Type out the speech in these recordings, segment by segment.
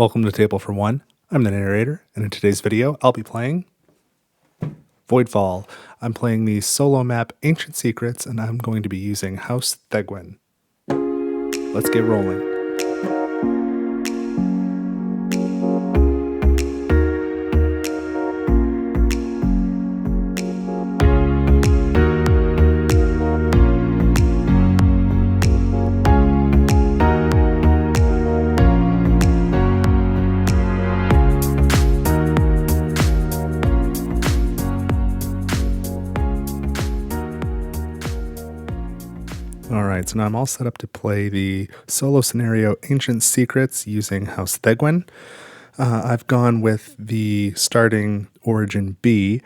Welcome to Table for One. I'm the narrator, and in today's video, I'll be playing Voidfall. I'm playing the solo map Ancient Secrets, and I'm going to be using House Thegwyn. Let's get rolling. Alright, so now I'm all set up to play the solo scenario Ancient Secrets using House Thegwyn. I've gone with the starting Origin B,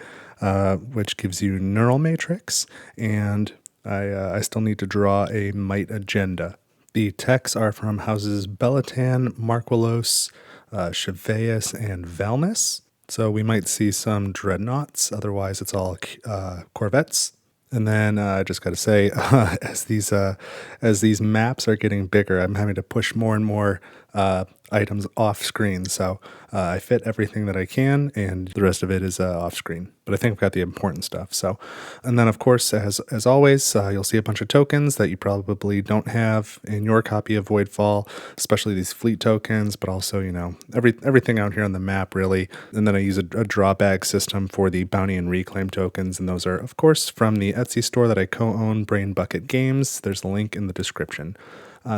which gives you Neural Matrix, and I still need to draw a Might Agenda. The techs are from houses Belatan, Marquelos, Cheveus, and Valnus. So we might see some dreadnoughts, otherwise it's all corvettes. And then I just got to say, as these maps are getting bigger, I'm having to push more and more items off screen. So I fit everything that I can, and the rest of it is off screen. But I think I've got the important stuff. So, and then of course, as always, you'll see a bunch of tokens that you probably don't have in your copy of Voidfall, especially these fleet tokens, but also everything out here on the map really. And then I use a drawback system for the bounty and reclaim tokens, and those are of course from the Etsy store that I co-own, Brain Bucket Games. There's a link in the description.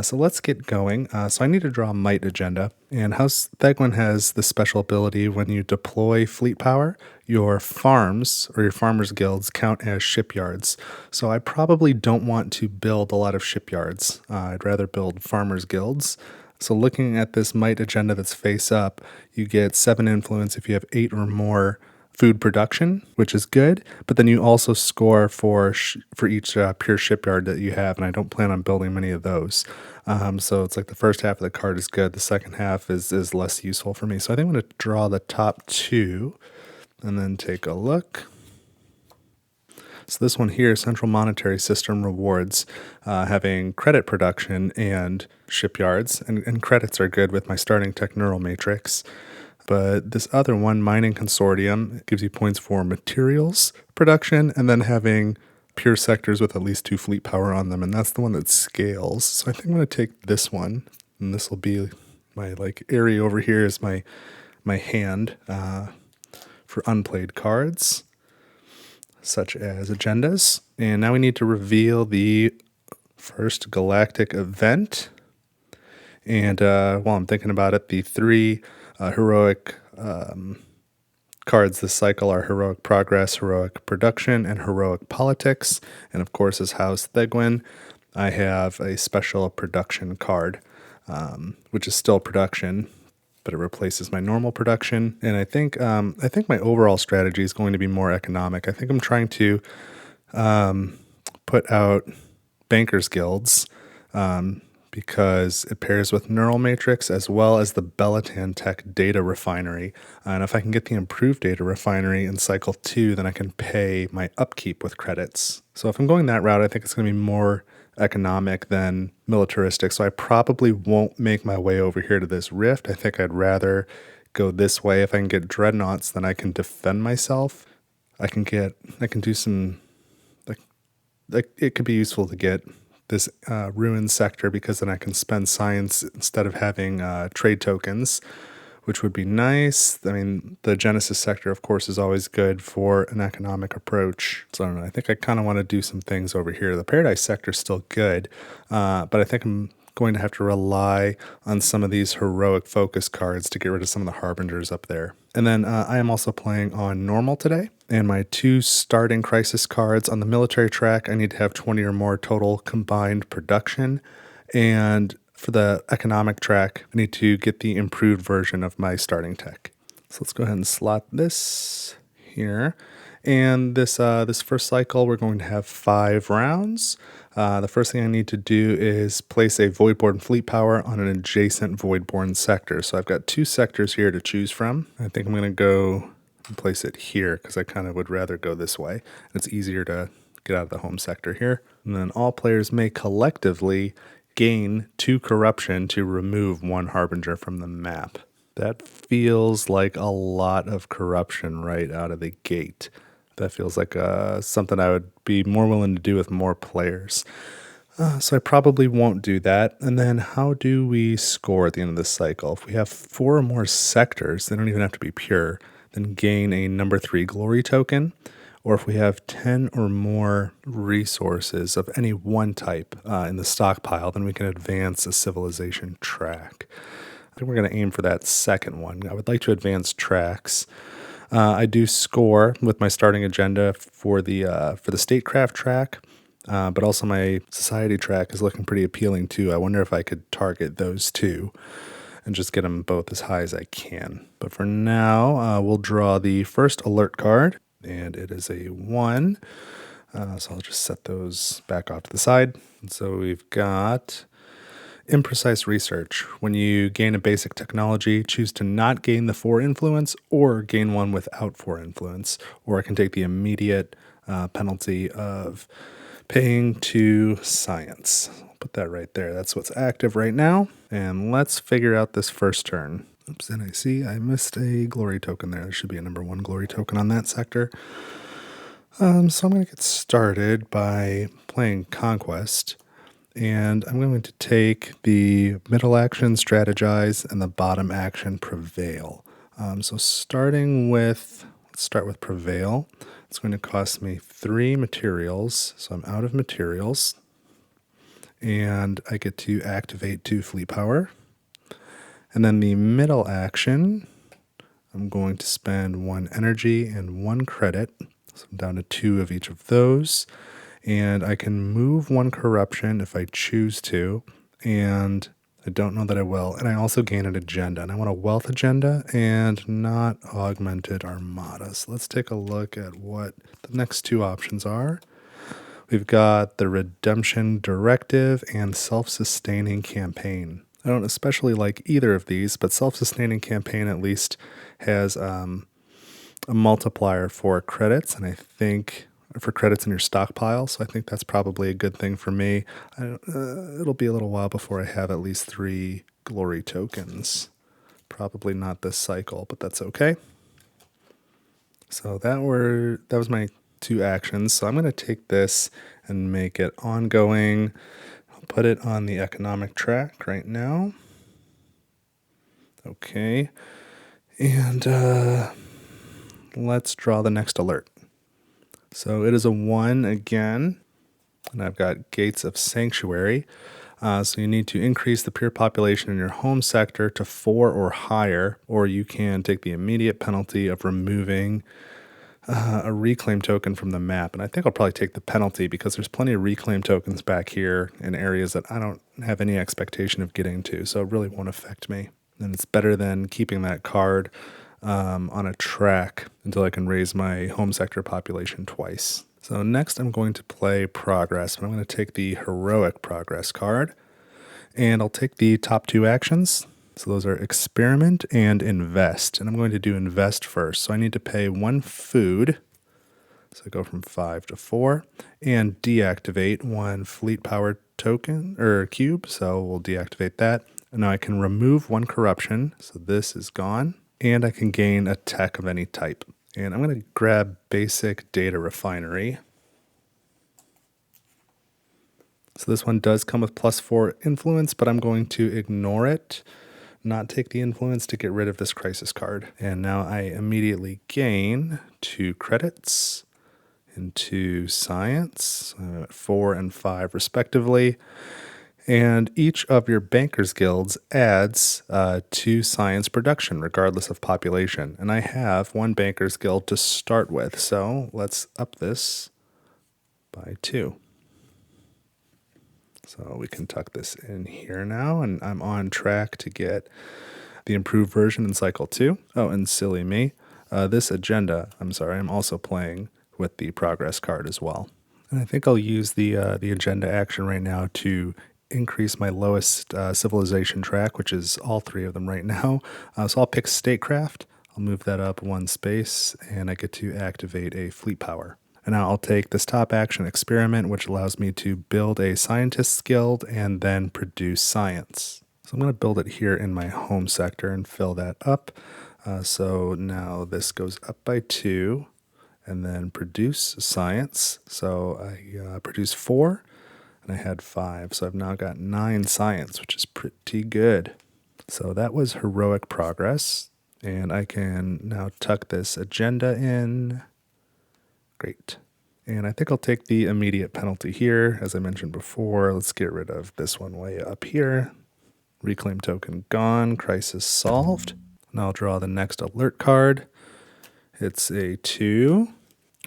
So let's get going. So I need to draw a Might Agenda, and House Thegwyn has the special ability when you deploy fleet power, your farms or your farmers guilds count as shipyards. So I probably don't want to build a lot of shipyards. I'd rather build farmers guilds. So looking at this Might Agenda that's face up, you get 7 influence if you have 8 or more food production, which is good, but then you also score for each pure shipyard that you have, and I don't plan on building many of those. So it's like the first half of the card is good, the second half is less useful for me. So I think I'm going to draw the top 2 and then take a look. So this one here, Central Monetary System rewards having credit production and shipyards, and credits are good with my starting tech Neural Matrix. But this other one, Mining Consortium, gives you points for materials production and then having pure sectors with at least 2 fleet power on them, and that's the one that scales. So I think I'm going to take this one, and this will be my area over here is my hand for unplayed cards, such as agendas. And now we need to reveal the first galactic event. And while I'm thinking about it, the 3 heroic cards this cycle are Heroic Progress, Heroic Production, and Heroic Politics. And of course, as House Thegwyn, I have a special production card, which is still production, but it replaces my normal production. And I think my overall strategy is going to be more economic. I think I'm trying to put out bankers guilds, because it pairs with Neural Matrix as well as the Belatan Tech Data Refinery. And if I can get the improved Data Refinery in Cycle 2, then I can pay my upkeep with credits. So if I'm going that route, I think it's going to be more economic than militaristic. So I probably won't make my way over here to this rift. I think I'd rather go this way. If I can get dreadnoughts, then I can defend myself. I can do some, it could be useful to get this ruin sector, because then I can spend science instead of having trade tokens, which would be nice. I mean, the Genesis sector, of course, is always good for an economic approach. So I don't know, I think I kind of want to do some things over here. The Paradise sector is still good, but I think I'm going to have to rely on some of these heroic focus cards to get rid of some of the harbingers up there. And then I am also playing on normal today, and my 2 starting crisis cards on the military track, I need to have 20 or more total combined production, and for the economic track, I need to get the improved version of my starting tech. So let's go ahead and slot this here. And this first cycle, we're going to have 5 rounds. The first thing I need to do is place a Voidborn fleet power on an adjacent Voidborn sector. So I've got 2 sectors here to choose from. I think I'm going to go and place it here because I kind of would rather go this way. It's easier to get out of the home sector here. And then all players may collectively gain 2 corruption to remove 1 harbinger from the map. That feels like a lot of corruption right out of the gate. That feels like something I would be more willing to do with more players. So I probably won't do that. And then how do we score at the end of this cycle? If we have 4 or more sectors, they don't even have to be pure, then gain a number 3 glory token. Or if we have 10 or more resources of any one type in the stockpile, then we can advance a civilization track. I think we're going to aim for that second one. I would like to advance tracks. I do score with my starting agenda for the statecraft track, but also my society track is looking pretty appealing too. I wonder if I could target those two and just get them both as high as I can. But for now, we'll draw the first alert card, and it is a 1. So I'll just set those back off to the side. And so we've got imprecise research. When you gain a basic technology, choose to not gain the 4 influence or gain one without 4 influence, or I can take the immediate penalty of paying 2 science. I'll put that right there. That's what's active right now. And let's figure out this first turn. Oops, and I see I missed a glory token there. There should be a number 1 glory token on that sector. So I'm going to get started by playing Conquest. And I'm going to take the middle action, strategize, and the bottom action, prevail. So let's start with prevail. It's going to cost me 3 materials, so I'm out of materials. And I get to activate 2 fleet power. And then the middle action, I'm going to spend 1 energy and 1 credit. So I'm down to 2 of each of those. And I can move 1 corruption if I choose to, and I don't know that I will. And I also gain an agenda, and I want a wealth agenda and not augmented armada. So let's take a look at what the next 2 options are. We've got the redemption directive and self-sustaining campaign. I don't especially like either of these, but self-sustaining campaign at least has a multiplier for credits, and I think for credits in your stockpile, so I think that's probably a good thing for me. It'll be a little while before I have at least 3 glory tokens. Probably not this cycle, but that's okay. So that was my 2 actions. So I'm going to take this and make it ongoing. I'll put it on the economic track right now. Okay. And let's draw the next alert. So it is a 1 again, and I've got Gates of Sanctuary. So you need to increase the pure population in your home sector to 4 or higher, or you can take the immediate penalty of removing a reclaim token from the map. And I think I'll probably take the penalty because there's plenty of reclaim tokens back here in areas that I don't have any expectation of getting to, so it really won't affect me. And it's better than keeping that card on a track until I can raise my home sector population twice. So next I'm going to play Progress, but I'm going to take the Heroic Progress card, and I'll take the top 2 actions. So those are Experiment and Invest, and I'm going to do Invest first. So I need to pay 1 food, so I go from 5 to 4, and deactivate 1 fleet power token, or cube, so we'll deactivate that. And now I can remove 1 corruption, so this is gone. And I can gain a tech of any type. And I'm going to grab Basic Data Refinery. So this one does come with +4 influence, but I'm going to ignore it, not take the influence to get rid of this crisis card. And now I immediately gain 2 credits and 2 science. So I'm at 4 and 5 respectively. And each of your bankers guilds adds 2 science production, regardless of population. And I have 1 bankers guild to start with, so let's up this by 2. So we can tuck this in here now, and I'm on track to get the improved version in cycle 2. Oh, and silly me, this agenda, I'm also playing with the progress card as well. And I think I'll use the agenda action right now to increase my lowest civilization track, which is all 3 of them right now. So I'll pick statecraft. I'll move that up 1 space, and I get to activate a fleet power. And now I'll take this top action, Experiment, which allows me to build a scientist's guild and then produce science. So I'm going to build it here in my home sector and fill that up. So now this goes up by 2, and then produce science. So I produced 4, and I had 5. So I've now got 9 science, which is pretty good. So that was heroic progress, and I can now tuck this agenda in. Great. And I think I'll take the immediate penalty here. As I mentioned before, let's get rid of this one way up here. Reclaim token gone, crisis solved. Now I'll draw the next alert card. It's a 2.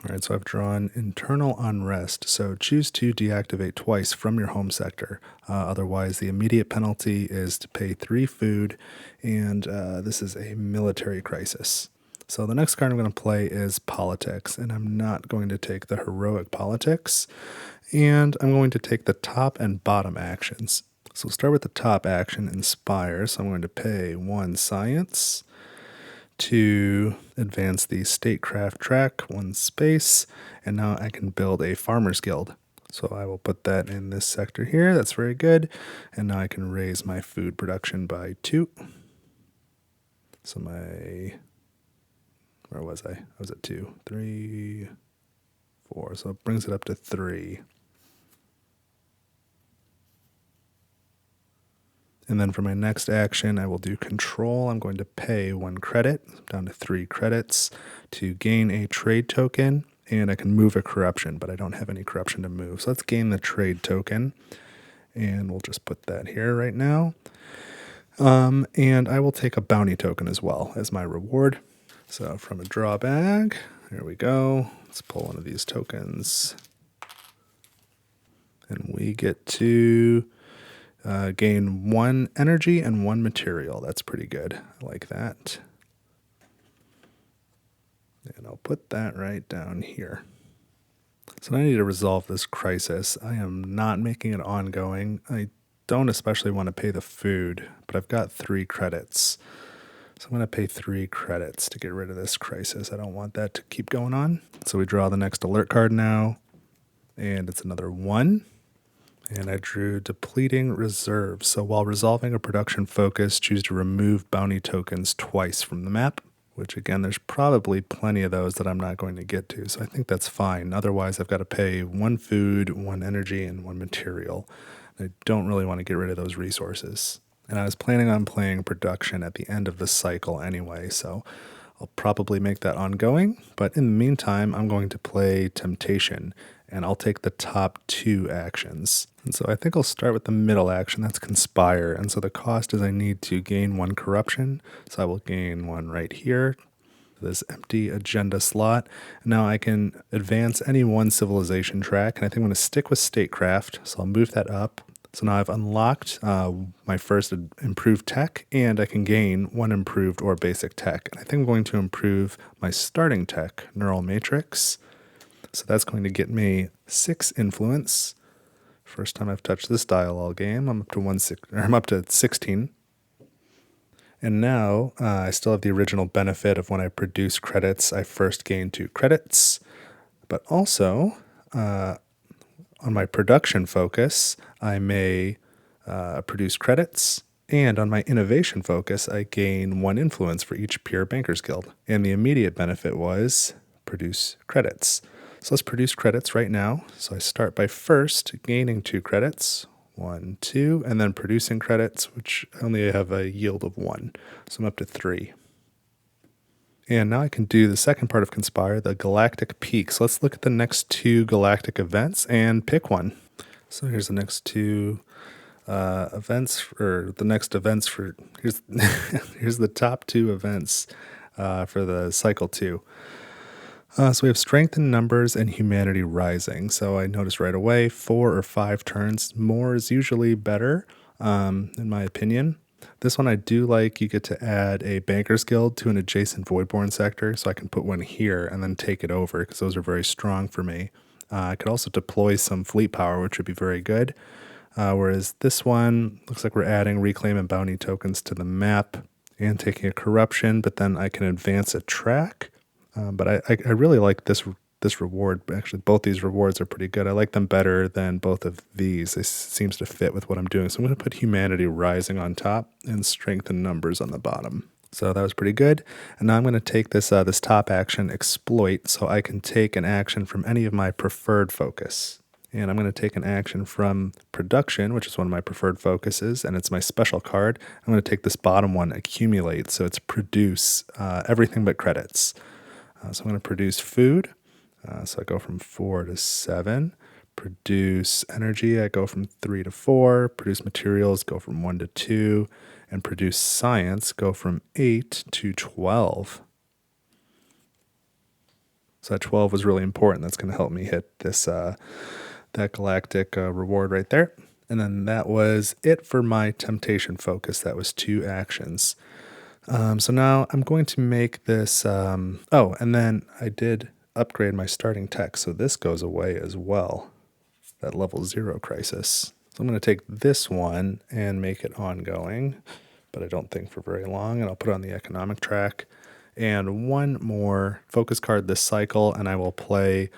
All right, so I've drawn internal unrest. So choose to deactivate twice from your home sector. Otherwise, the immediate penalty is to pay 3 food, and this is a military crisis. So the next card I'm going to play is politics, and I'm not going to take the heroic politics, and I'm going to take the top and bottom actions. So we'll start with the top action, inspire. So I'm going to pay 1 science to advance the statecraft track, 1 space, and now I can build a farmer's guild. So I will put that in this sector here. That's very good. And now I can raise my food production by 2. So where was I? I was at 2, 3, 4. So it brings it up to 3. And then for my next action, I will do control. I'm going to pay 1 credit, down to 3 credits, to gain a trade token, and I can move a corruption, but I don't have any corruption to move. So let's gain the trade token, and we'll just put that here right now. And I will take a bounty token as well as my reward. So from a draw bag, there we go. Let's pull one of these tokens. And we get to gain 1 energy and 1 material. That's pretty good. I like that. And I'll put that right down here. So I need to resolve this crisis. I am not making it ongoing. I don't especially want to pay the food, but I've got 3 credits. So I'm going to pay 3 credits to get rid of this crisis. I don't want that to keep going on. So we draw the next alert card now, and it's another 1. And I drew depleting reserves. So while resolving a production focus, choose to remove bounty tokens twice from the map, which again, there's probably plenty of those that I'm not going to get to. So I think that's fine. Otherwise, I've got to pay 1 food, 1 energy, and 1 material. I don't really want to get rid of those resources. And I was planning on playing production at the end of the cycle anyway, so I'll probably make that ongoing. But in the meantime, I'm going to play Temptation, and I'll take the top 2 actions. And so I think I'll start with the middle action, that's Conspire. And so the cost is I need to gain 1 corruption, so I will gain 1 right here, this empty agenda slot. Now I can advance any 1 civilization track, and I think I'm going to stick with statecraft, so I'll move that up. So now I've unlocked my first improved tech, and I can gain 1 improved or basic tech. And I think I'm going to improve my starting tech, Neural Matrix. So that's going to get me 6 influence. First time I've touched this dialogue game. I'm up to 16. And now I still have the original benefit of when I produce credits, I first gain 2 credits. But also, on my production focus, I may produce credits. And on my innovation focus, I gain 1 influence for each peer bankers guild. And the immediate benefit was produce credits. So let's produce credits right now. So I start by first gaining 2 credits, 1, 2, and then producing credits, which only have a yield of 1. So I'm up to 3. And now I can do the second part of Conspire, the Galactic Peak. So let's look at the next 2 galactic events and pick one. So here's the next 2 events, or the next events for, here's the top 2 events for the cycle 2. So we have Strength in Numbers and Humanity Rising. So I noticed right away 4 or 5 turns. More is usually better, in my opinion. This one I do like. You get to add a Bankers Guild to an adjacent Voidborn sector, so I can put one here and then take it over, because those are very strong for me. I could also deploy some fleet power, which would be very good. Whereas this one, looks like we're adding Reclaim and Bounty tokens to the map and taking a Corruption, but then I can advance a track. But I really like this this reward. Actually, both these rewards are pretty good. I like them better than both of these. This seems to fit with what I'm doing. So I'm going to put Humanity Rising on top and Strength in Numbers on the bottom. So that was pretty good. And now I'm going to take this this top action, Exploit, so I can take an action from any of my preferred focus. And I'm going to take an action from Production, which is one of my preferred focuses, and it's my special card. I'm going to take this bottom one, Accumulate, so it's Produce, everything but credits. So I'm going to produce food. So I go from 4 to 7. Produce energy, I go from 3 to 4. Produce materials, go from 1 to 2. And produce science, go from 8 to 12. So that 12 was really important. That's going to help me hit this that galactic reward right there. And then that was it for my temptation focus. That was 2 actions. So now I'm going to make this, and then I did upgrade my starting tech, so this goes away as well, that level 0 crisis. So I'm going to take this one and make it ongoing, but I don't think for very long, and I'll put it on the economic track. And one more focus card this cycle, and I will play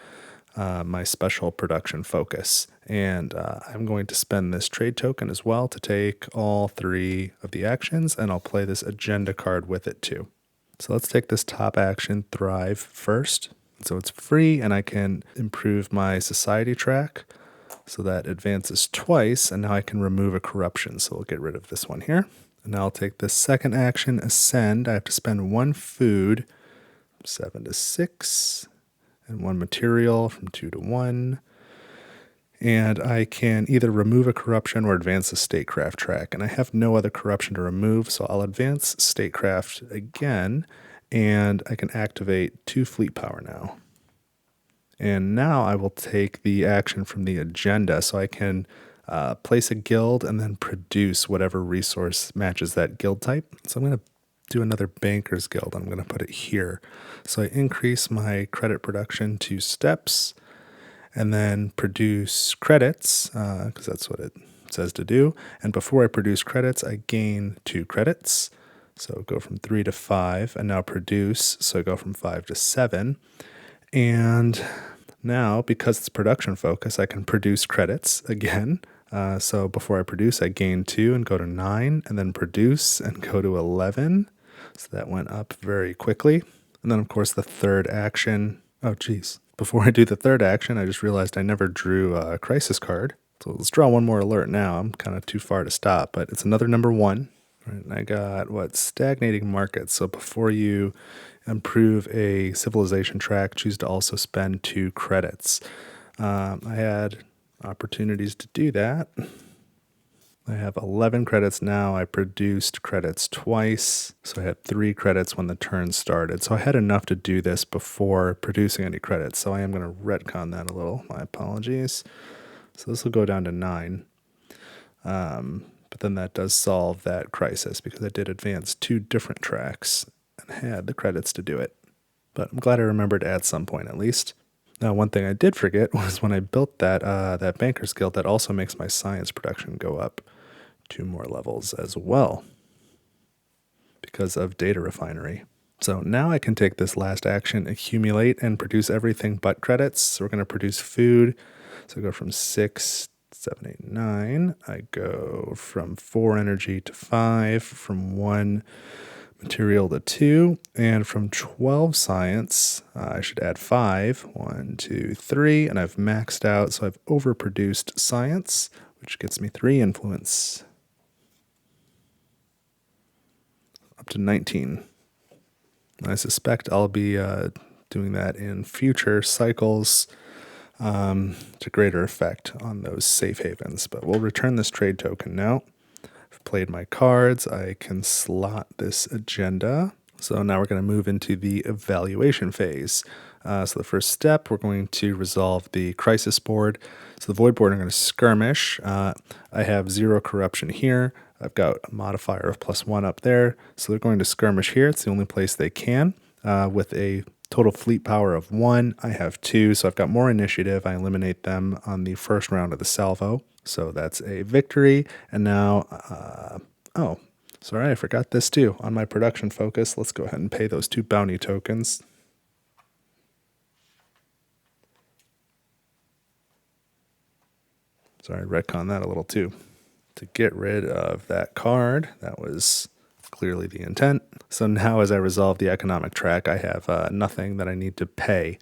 my special production focus. And I'm going to spend this trade token as well to take all 3 of the actions, and I'll play this agenda card with it too. So let's take this top action, Thrive, first. So it's free, and I can improve my society track. So that advances twice, and now I can remove a corruption. So we'll get rid of this one here. And now I'll take this second action, Ascend. I have to spend 1 food, 7 to 6. And 1 material from 2 to 1. And I can either remove a corruption or advance the statecraft track. And I have no other corruption to remove, so I'll advance statecraft again, and I can activate 2 fleet power now. And now I will take the action from the agenda, so I can place a guild and then produce whatever resource matches that guild type. So I'm going to do another Bankers Guild. I'm going to put it here. So I increase my credit production 2 steps and then produce credits because that's what it says to do. And before I produce credits, I gain 2 credits. So go from 3 to 5 and now produce. So I go from 5 to 7. And now because it's production focus, I can produce credits again. So before I produce, I gain 2 and go to 9 and then produce and go to 11. So that went up very quickly. And then, of course, the third action. Oh, geez. Before I do the third action, I just realized I never drew a crisis card. So let's draw one more alert now. I'm kind of too far to stop, but it's another number 1. Right, and I got, stagnating markets. So before you improve a civilization track, choose to also spend 2 credits. I had opportunities to do that. I have 11 credits now. I produced credits twice, so I had 3 credits when the turn started. So I had enough to do this before producing any credits, so I am going to retcon that a little. My apologies. So this will go down to 9. But then that does solve that crisis because I did advance 2 different tracks and had the credits to do it. But I'm glad I remembered at some point at least. Now, one thing I did forget was when I built that Bankers Guild, that also makes my science production go up 2 more levels as well because of data refinery. So now I can take this last action, Accumulate, and produce everything but credits. So we're going to produce food. So I go from 6, 7, 8, 9. I go from 4 energy to 5, from 1 material to 2, and from 12 science, I should add 5. 1, 2, 3, and I've maxed out, so I've overproduced science, which gets me 3 influence. Up to 19. I suspect I'll be doing that in future cycles to greater effect on those safe havens, but we'll return this trade token now. I've played my cards. I can slot this agenda. So now we're going to move into the evaluation phase. So the first step, we're going to resolve the crisis board. So the void board, I'm going to skirmish. I have 0 corruption here. I've got a modifier of +1 up there. So they're going to skirmish here. It's the only place they can with a total fleet power of 1. I have 2, so I've got more initiative. I eliminate them on the first round of the salvo. So that's a victory. And now, sorry, I forgot this too. On my production focus, let's go ahead and pay those 2 bounty tokens. Sorry, retcon that a little too. To get rid of that card, that was clearly the intent. So now as I resolve the economic track, I have nothing that I need to pay.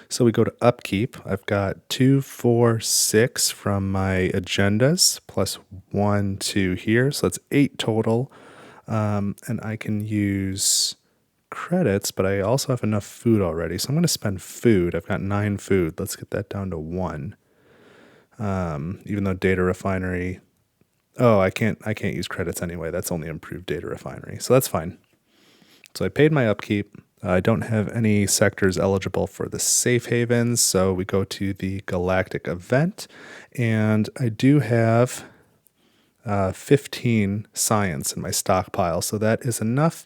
So we go to upkeep. I've got 2, 4, 6 from my agendas, plus 1, 2 here. So that's 8 total. And I can use credits, but I also have enough food already. So I'm going to spend food. I've got 9 food. Let's get that down to 1. Even though data refinery... Oh, I can't use credits anyway. That's only improved data refinery. So that's fine. So I paid my upkeep. I don't have any sectors eligible for the safe havens, so we go to the galactic event, and I do have 15 science in my stockpile, so that is enough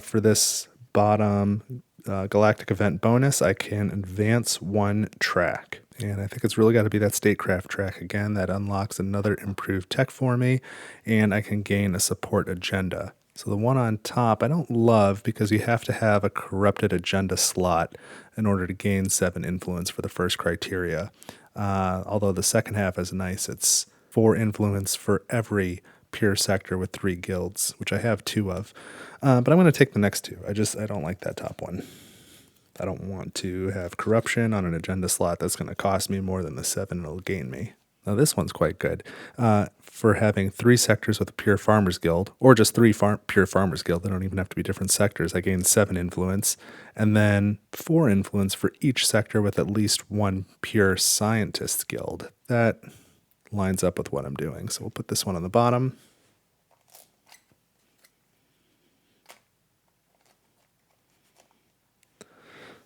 for this bottom galactic event bonus. I can advance 1 track. And I think it's really got to be that statecraft track again that unlocks another improved tech for me, and I can gain a support agenda. So the one on top I don't love because you have to have a corrupted agenda slot in order to gain 7 influence for the first criteria. Although the second half is nice. It's 4 influence for every pure sector with 3 guilds, which I have 2 of. But I'm going to take the next 2. I don't like that top one. I don't want to have corruption on an agenda slot that's going to cost me more than the 7 it'll gain me. Now this one's quite good for having 3 sectors with a pure farmers guild, or just 3 pure farmers guild. They don't even have to be different sectors. I gain 7 influence, and then 4 influence for each sector with at least 1 pure scientist guild. That lines up with what I'm doing. So we'll put this one on the bottom.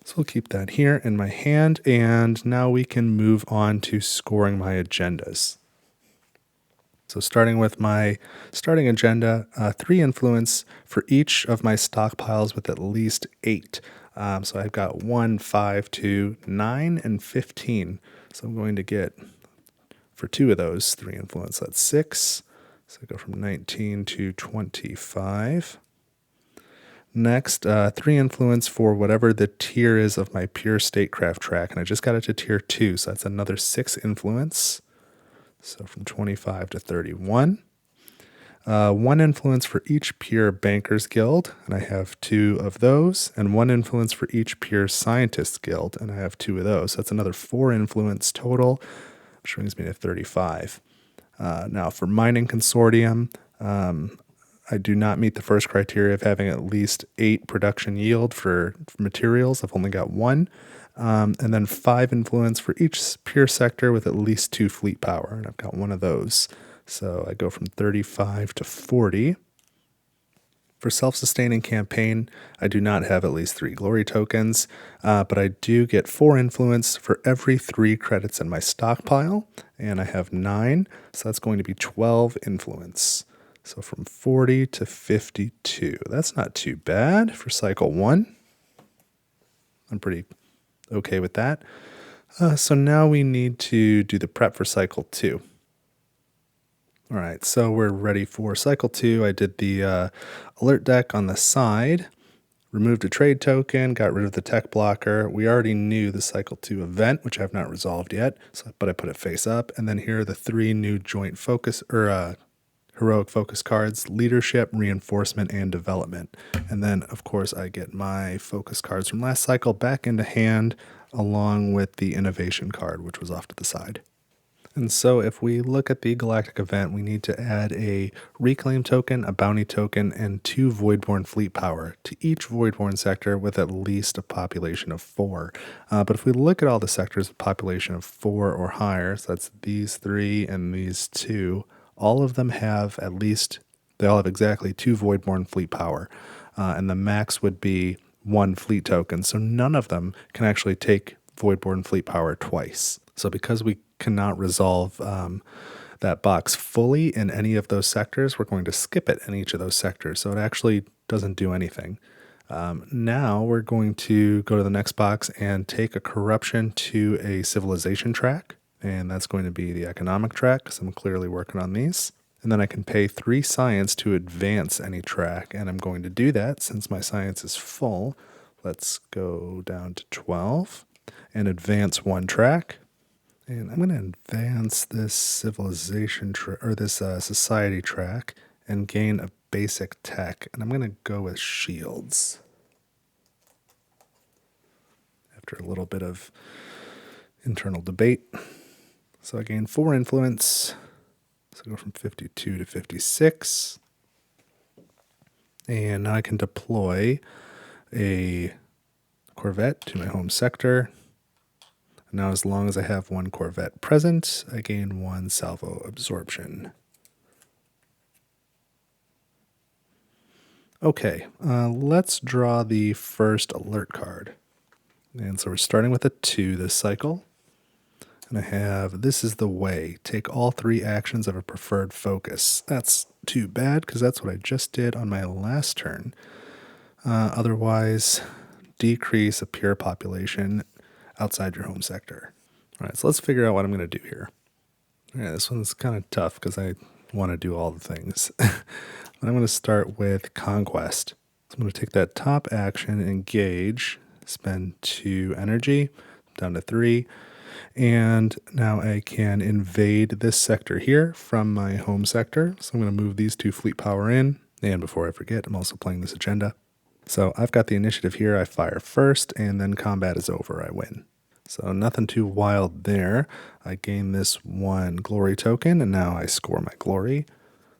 So we'll keep that here in my hand, and now we can move on to scoring my agendas. So starting with my starting agenda, 3 influence for each of my stockpiles with at least 8. So I've got 1, 5, 2, 9, and 15. So I'm going to get, for 2 of those, 3 influence. That's 6. So I go from 19 to 25. Next, 3 influence for whatever the tier is of my pure statecraft track, and I just got it to tier 2, so that's another 6 influence. So from 25 to 31. 1 influence for each pure bankers guild, and I have 2 of those, and 1 influence for each pure scientist guild, and I have 2 of those. So that's another 4 influence total, which brings me to 35. Now for mining consortium, I do not meet the first criteria of having at least 8 production yield for materials. I've only got 1. And then 5 influence for each pure sector with at least 2 fleet power. And I've got 1 of those. So I go from 35 to 40. For self-sustaining campaign, I do not have at least 3 glory tokens, but I do get 4 influence for every 3 credits in my stockpile. And I have 9, so that's going to be 12 influence. So from 40 to 52. That's not too bad for cycle 1. I'm pretty okay with that. So now we need to do the prep for cycle 2. All right, so we're ready for cycle 2. I did the alert deck on the side, removed a trade token, got rid of the tech blocker. We already knew the cycle 2 event, which I've not resolved yet, but I put it face up. And then here are the 3 new joint focus, heroic focus cards: leadership, reinforcement, and development. And then, of course, I get my focus cards from last cycle back into hand, along with the innovation card, which was off to the side. And so if we look at the galactic event, we need to add a reclaim token, a bounty token, and 2 Voidborn fleet power to each Voidborn sector with at least a population of 4. But if we look at all the sectors with population of 4 or higher, so that's these 3 and these 2, all of them have they all have exactly 2 Voidborn fleet power, and the max would be 1 fleet token, so none of them can actually take Voidborn fleet power twice. So because we cannot resolve that box fully in any of those sectors, we're going to skip it in each of those sectors, so it actually doesn't do anything. Now we're going to go to the next box and take a corruption to a civilization track. And that's going to be the economic track, because I'm clearly working on these. And then I can pay 3 science to advance any track, and I'm going to do that since my science is full. Let's go down to 12 and advance 1 track. And I'm going to advance this civilization or this society track and gain a basic tech. And I'm going to go with shields. After a little bit of internal debate. So I gain 4 influence. So I go from 52 to 56. And now I can deploy a Corvette to my home sector. Now, as long as I have 1 Corvette present, I gain 1 salvo absorption. Okay, let's draw the first alert card. And so we're starting with a 2 this cycle. And I have, this is the way. Take all 3 actions of a preferred focus. That's too bad, because that's what I just did on my last turn. Otherwise, decrease a pure population outside your home sector. All right, so let's figure out what I'm going to do here. Yeah, this one's kind of tough because I want to do all the things. But I'm going to start with Conquest. So I'm going to take that top action, engage, spend 2 energy, down to 3. And now I can invade this sector here from my home sector. So I'm going to move these 2 fleet power in. And before I forget, I'm also playing this agenda. So I've got the initiative here. I fire first, and then combat is over. I win. So nothing too wild there. I gain this 1 glory token, and now I score my glory.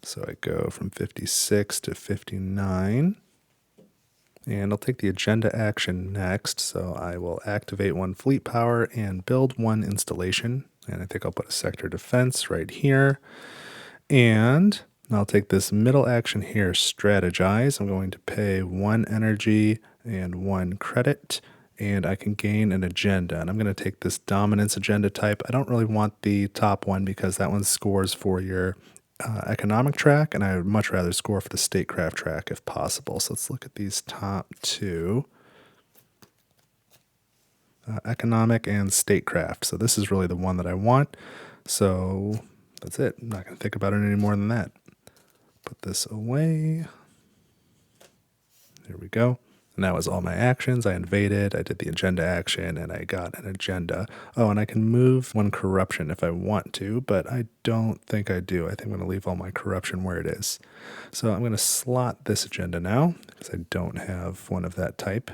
So I go from 56 to 59. And I'll take the agenda action next. So I will activate 1 fleet power and build 1 installation. And I think I'll put a sector defense right here. And I'll take this middle action here, strategize. I'm going to pay 1 energy and 1 credit, and I can gain an agenda. And I'm going to take this dominance agenda type. I don't really want the top one because that one scores for your economic track, and I would much rather score for the statecraft track if possible. So let's look at these top 2. Economic and statecraft. So this is really the one that I want. So that's it. I'm not going to think about it any more than that. Put this away. There we go. And that was all my actions. I invaded, I did the agenda action, and I got an agenda. Oh, and I can move 1 corruption if I want to, but I don't think I do. I think I'm going to leave all my corruption where it is. So I'm going to slot this agenda now, because I don't have one of that type.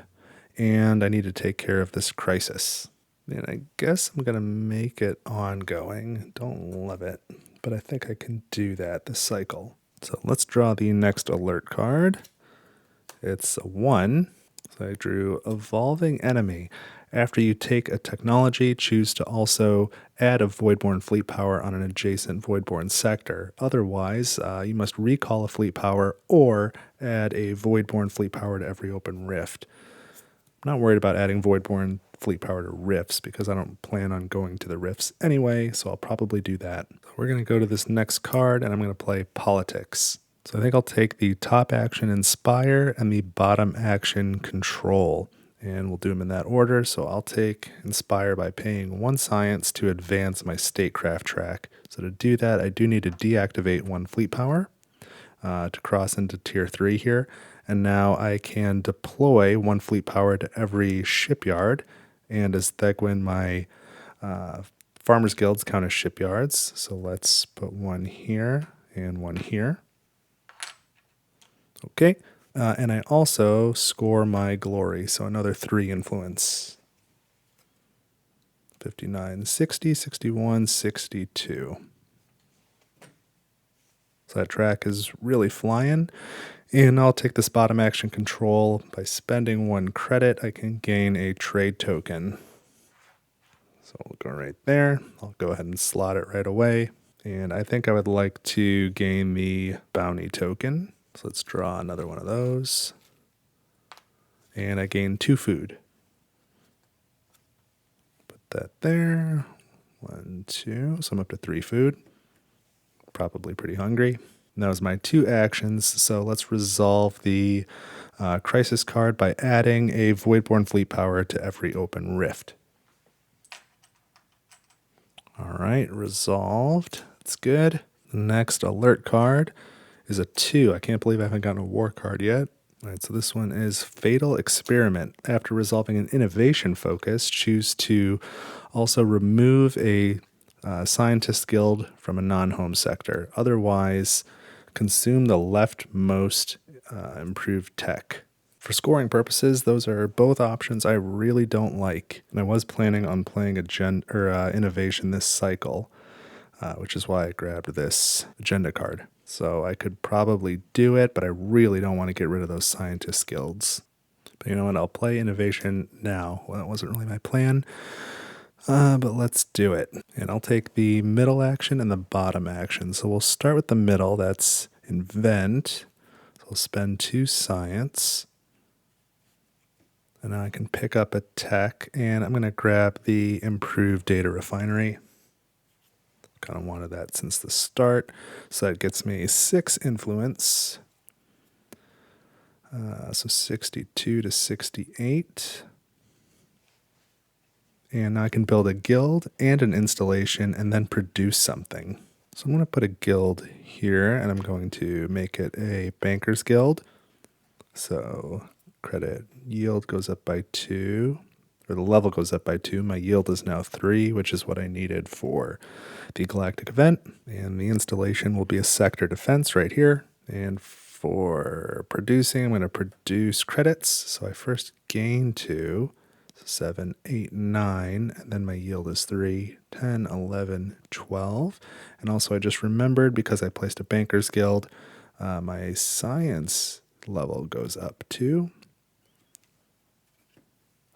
And I need to take care of this crisis. And I guess I'm going to make it ongoing. Don't love it, but I think I can do that this cycle. So let's draw the next alert card. It's a 1. So I drew Evolving Enemy. After you take a technology, choose to also add a Voidborn fleet power on an adjacent Voidborn sector. Otherwise, you must recall a fleet power or add a Voidborn fleet power to every open rift. I'm not worried about adding Voidborn fleet power to rifts because I don't plan on going to the rifts anyway, so I'll probably do that. We're going to go to this next card, and I'm going to play Politics. So I think I'll take the top action Inspire and the bottom action Control, and we'll do them in that order. So I'll take Inspire by paying 1 science to advance my statecraft track. So to do that, I do need to deactivate 1 fleet power to cross into tier 3 here. And now I can deploy 1 fleet power to every shipyard. And as Thegwyn, my Farmers Guilds count as shipyards. So let's put 1 here and 1 here. Okay, and I also score my glory, so another 3 influence. 59, 60, 61, 62. So that track is really flying. And I'll take this bottom action Control. By spending 1 credit, I can gain a trade token. So we'll go right there. I'll go ahead and slot it right away. And I think I would like to gain the bounty token. So let's draw another one of those. And I gain 2 food. Put that there. 1, 2. So I'm up to 3 food. Probably pretty hungry. And that was my 2 actions. So let's resolve the crisis card by adding a Voidborn fleet power to every open rift. All right, resolved. That's good. The next alert card is a 2. I can't believe I haven't gotten a war card yet. All right, so this one is Fatal Experiment. After resolving an innovation focus, choose to also remove a scientist guild from a non-home sector. Otherwise, consume the leftmost improved tech. For scoring purposes, those are both options I really don't like. And I was planning on playing innovation this cycle, which is why I grabbed this agenda card. So I could probably do it, but I really don't want to get rid of those scientist guilds. But you know what? I'll play innovation now. Well, that wasn't really my plan, but let's do it. And I'll take the middle action and the bottom action. So we'll start with the middle. That's invent. So we'll spend 2 science. And now I can pick up a tech, and I'm going to grab the improved data refinery. Kind of wanted that since the start. So that gets me 6 influence. So 62 to 68. And now I can build a guild and an installation and then produce something. So I'm going to put a guild here, and I'm going to make it a banker's guild. So credit yield goes up by 2, or the level goes up by 2. My yield is now 3, which is what I needed for the galactic event. And the installation will be a sector defense right here. And for producing, I'm going to produce credits. So I first gain 2, 7, 8, 9, and then my yield is 3, 10, 11, 12. And also I just remembered, because I placed a banker's guild, my science level goes up 2.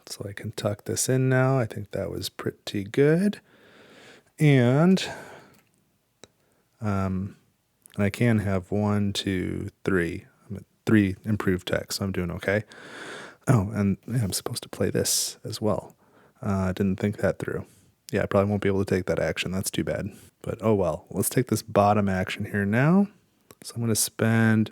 So I can tuck this in now. I think that was pretty good. And I can have 1, 2, 3. I'm at 3 improved tech, so I'm doing okay. Oh, and I'm supposed to play this as well. Didn't think that through. Yeah, I probably won't be able to take that action. That's too bad. But oh well. Let's take this bottom action here now. So I'm going to spend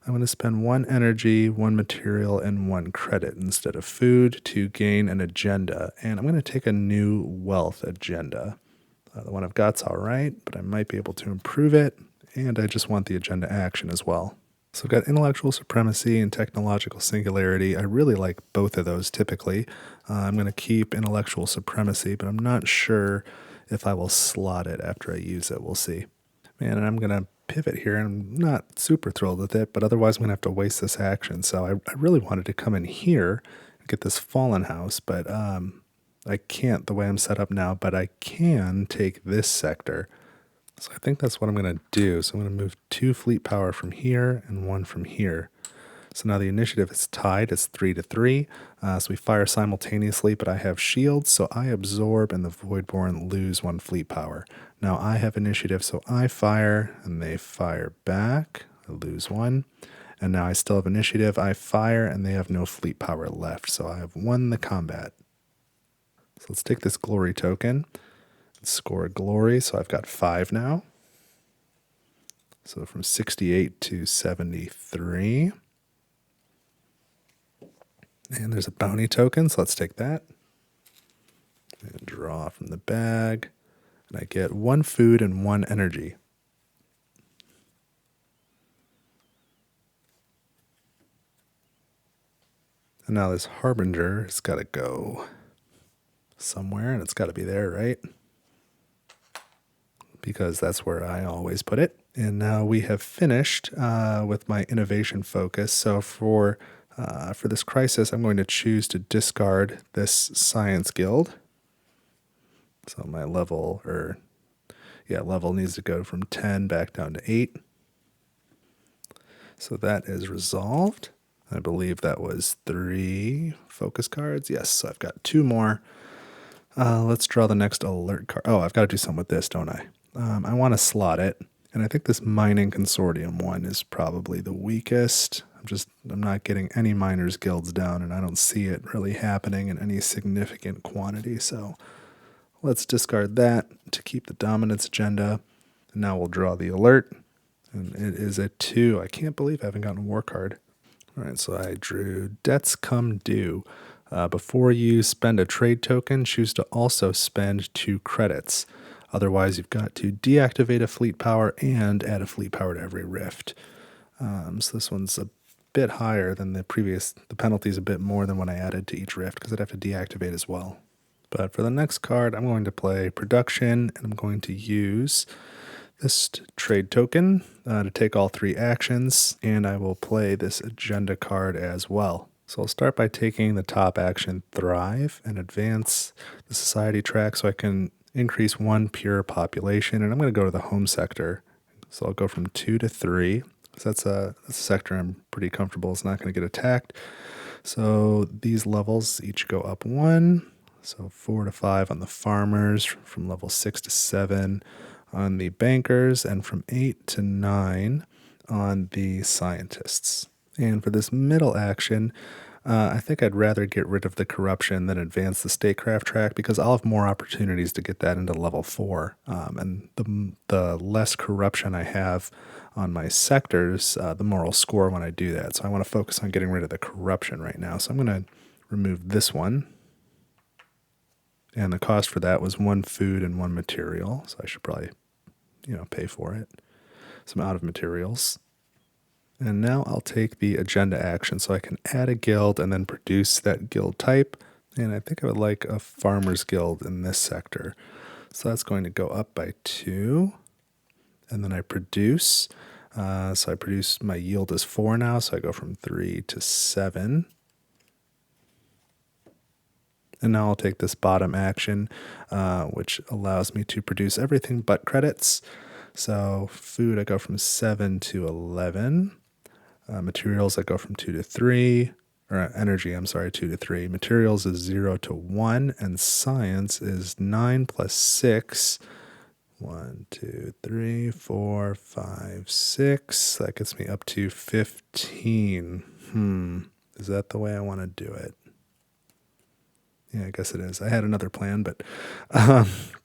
1 energy, 1 material, and 1 credit instead of food to gain an agenda. And I'm going to take a new wealth agenda. The one I've got's all right, but I might be able to improve it. And I just want the agenda action as well. So I've got intellectual supremacy and technological singularity. I really like both of those typically. I'm going to keep intellectual supremacy, but I'm not sure if I will slot it after I use it. We'll see. Man, and I'm going to pivot here, and I'm not super thrilled with it, but otherwise I'm going to have to waste this action. So I really wanted to come in here and get this fallen house, but I can't the way I'm set up now, but I can take this sector. So I think that's what I'm going to do. So I'm going to move 2 fleet power from here and 1 from here. So now the initiative is tied. It's 3 to 3. So we fire simultaneously, but I have shields, so I absorb and the Voidborn lose 1 fleet power. Now I have initiative, so I fire and they fire back. I lose 1. And now I still have initiative. I fire and they have no fleet power left. So I have won the combat. So let's take this glory token. Score a glory, so I've got 5 now. So from 68 to 73. And there's a bounty token, so let's take that. And draw from the bag. And I get 1 food and 1 energy. And now this Harbinger has got to go somewhere, and it's got to be there, right? Because that's where I always put it. And now we have finished with my innovation focus. So for this crisis, I'm going to choose to discard this science guild. So my level needs to go from 10 back down to 8. So that is resolved. I believe that was 3 focus cards. Yes, so I've got 2 more. Let's draw the next alert card. Oh, I've got to do something with this, don't I? I want to slot it, and I think this mining consortium one is probably the weakest. I'm not getting any miners guilds down, and I don't see it really happening in any significant quantity, so let's discard that to keep the dominance agenda. And now we'll draw the alert, and it is a 2. I can't believe I haven't gotten a war card. All right, so I drew Debts Come Due. Before you spend a trade token, choose to also spend 2 credits. Otherwise, you've got to deactivate a fleet power and add a fleet power to every rift. So this one's a bit higher than the previous. The penalty is a bit more than what I added to each rift because I'd have to deactivate as well. But for the next card, I'm going to play Production, and I'm going to use this trade token to take all 3 actions, and I will play this agenda card as well. So I'll start by taking the top action, Thrive, and advance the society track so I can increase 1 pure population, and I'm going to go to the home sector. So I'll go from 2 to 3. So that's a sector I'm pretty comfortable. It's not going to get attacked. So these levels each go up 1. So 4 to 5 on the farmers, from level 6 to 7 on the bankers, and from 8 to 9 on the scientists. And for this middle action, I think I'd rather get rid of the corruption than advance the statecraft track because I'll have more opportunities to get that into level 4. And the less corruption I have on my sectors, the more I'll score when I do that. So I want to focus on getting rid of the corruption right now. So I'm going to remove this one. And the cost for that was 1 food and 1 material. So I should probably, pay for it. So I'm out of materials. And now I'll take the agenda action so I can add a guild and then produce that guild type. And I think I would like a farmer's guild in this sector. So that's going to go up by 2. And then I produce. So I produce, my yield is 4 now. So I go from 3 to 7. And now I'll take this bottom action, which allows me to produce everything but credits. So food, I go from 7 to 11. Materials, I go from 2 to 3. Or energy, 2 to 3. Materials is 0 to 1. And science is 9 plus 6. 1, 2, 3, 4, 5, 6. That gets me up to 15. Is that the way I want to do it? Yeah, I guess it is. I had another plan, but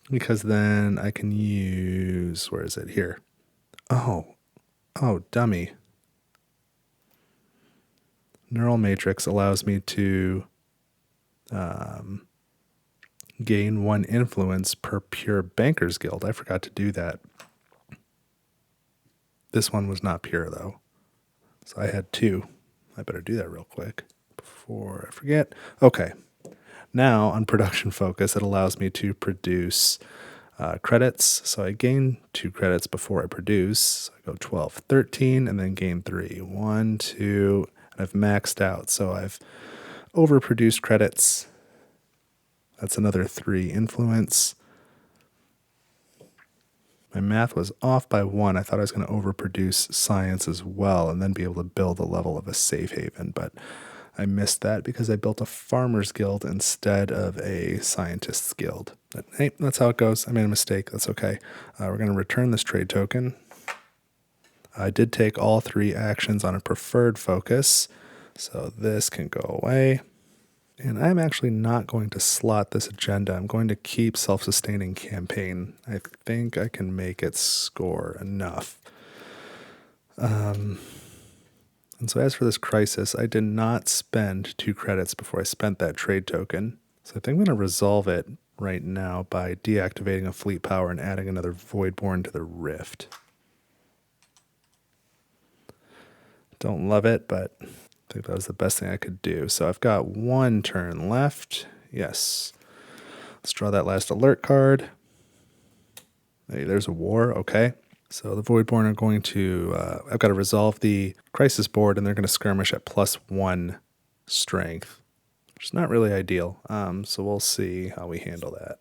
because then I can use, where is it? Here. Oh, dummy. Neural matrix allows me to gain 1 influence per pure banker's guild. I forgot to do that. This one was not pure, though. So I had 2. I better do that real quick before I forget. Okay. Now, on production focus, it allows me to produce credits. So I gain 2 credits before I produce. So I go 12, 13, and then gain 3. 1, 2, and I've maxed out. So I've overproduced credits. That's another 3 influence. My math was off by 1. I thought I was going to overproduce science as well and then be able to build a level of a safe haven, but I missed that because I built a farmer's guild instead of a scientist's guild. But hey, that's how it goes. I made a mistake. That's okay. We're going to return this trade token. I did take all 3 actions on a preferred focus, so this can go away. And I'm actually not going to slot this agenda. I'm going to keep self-sustaining campaign. I think I can make it score enough. And so as for this crisis, I did not spend 2 credits before I spent that trade token. So I think I'm going to resolve it right now by deactivating a fleet power and adding another Voidborn to the Rift. Don't love it, but I think that was the best thing I could do. So I've got 1 turn left. Yes. Let's draw that last alert card. Hey, there's a war. Okay. So the Voidborn are going to, I've got to resolve the crisis board, and they're going to skirmish at +1 strength, which is not really ideal. So we'll see how we handle that.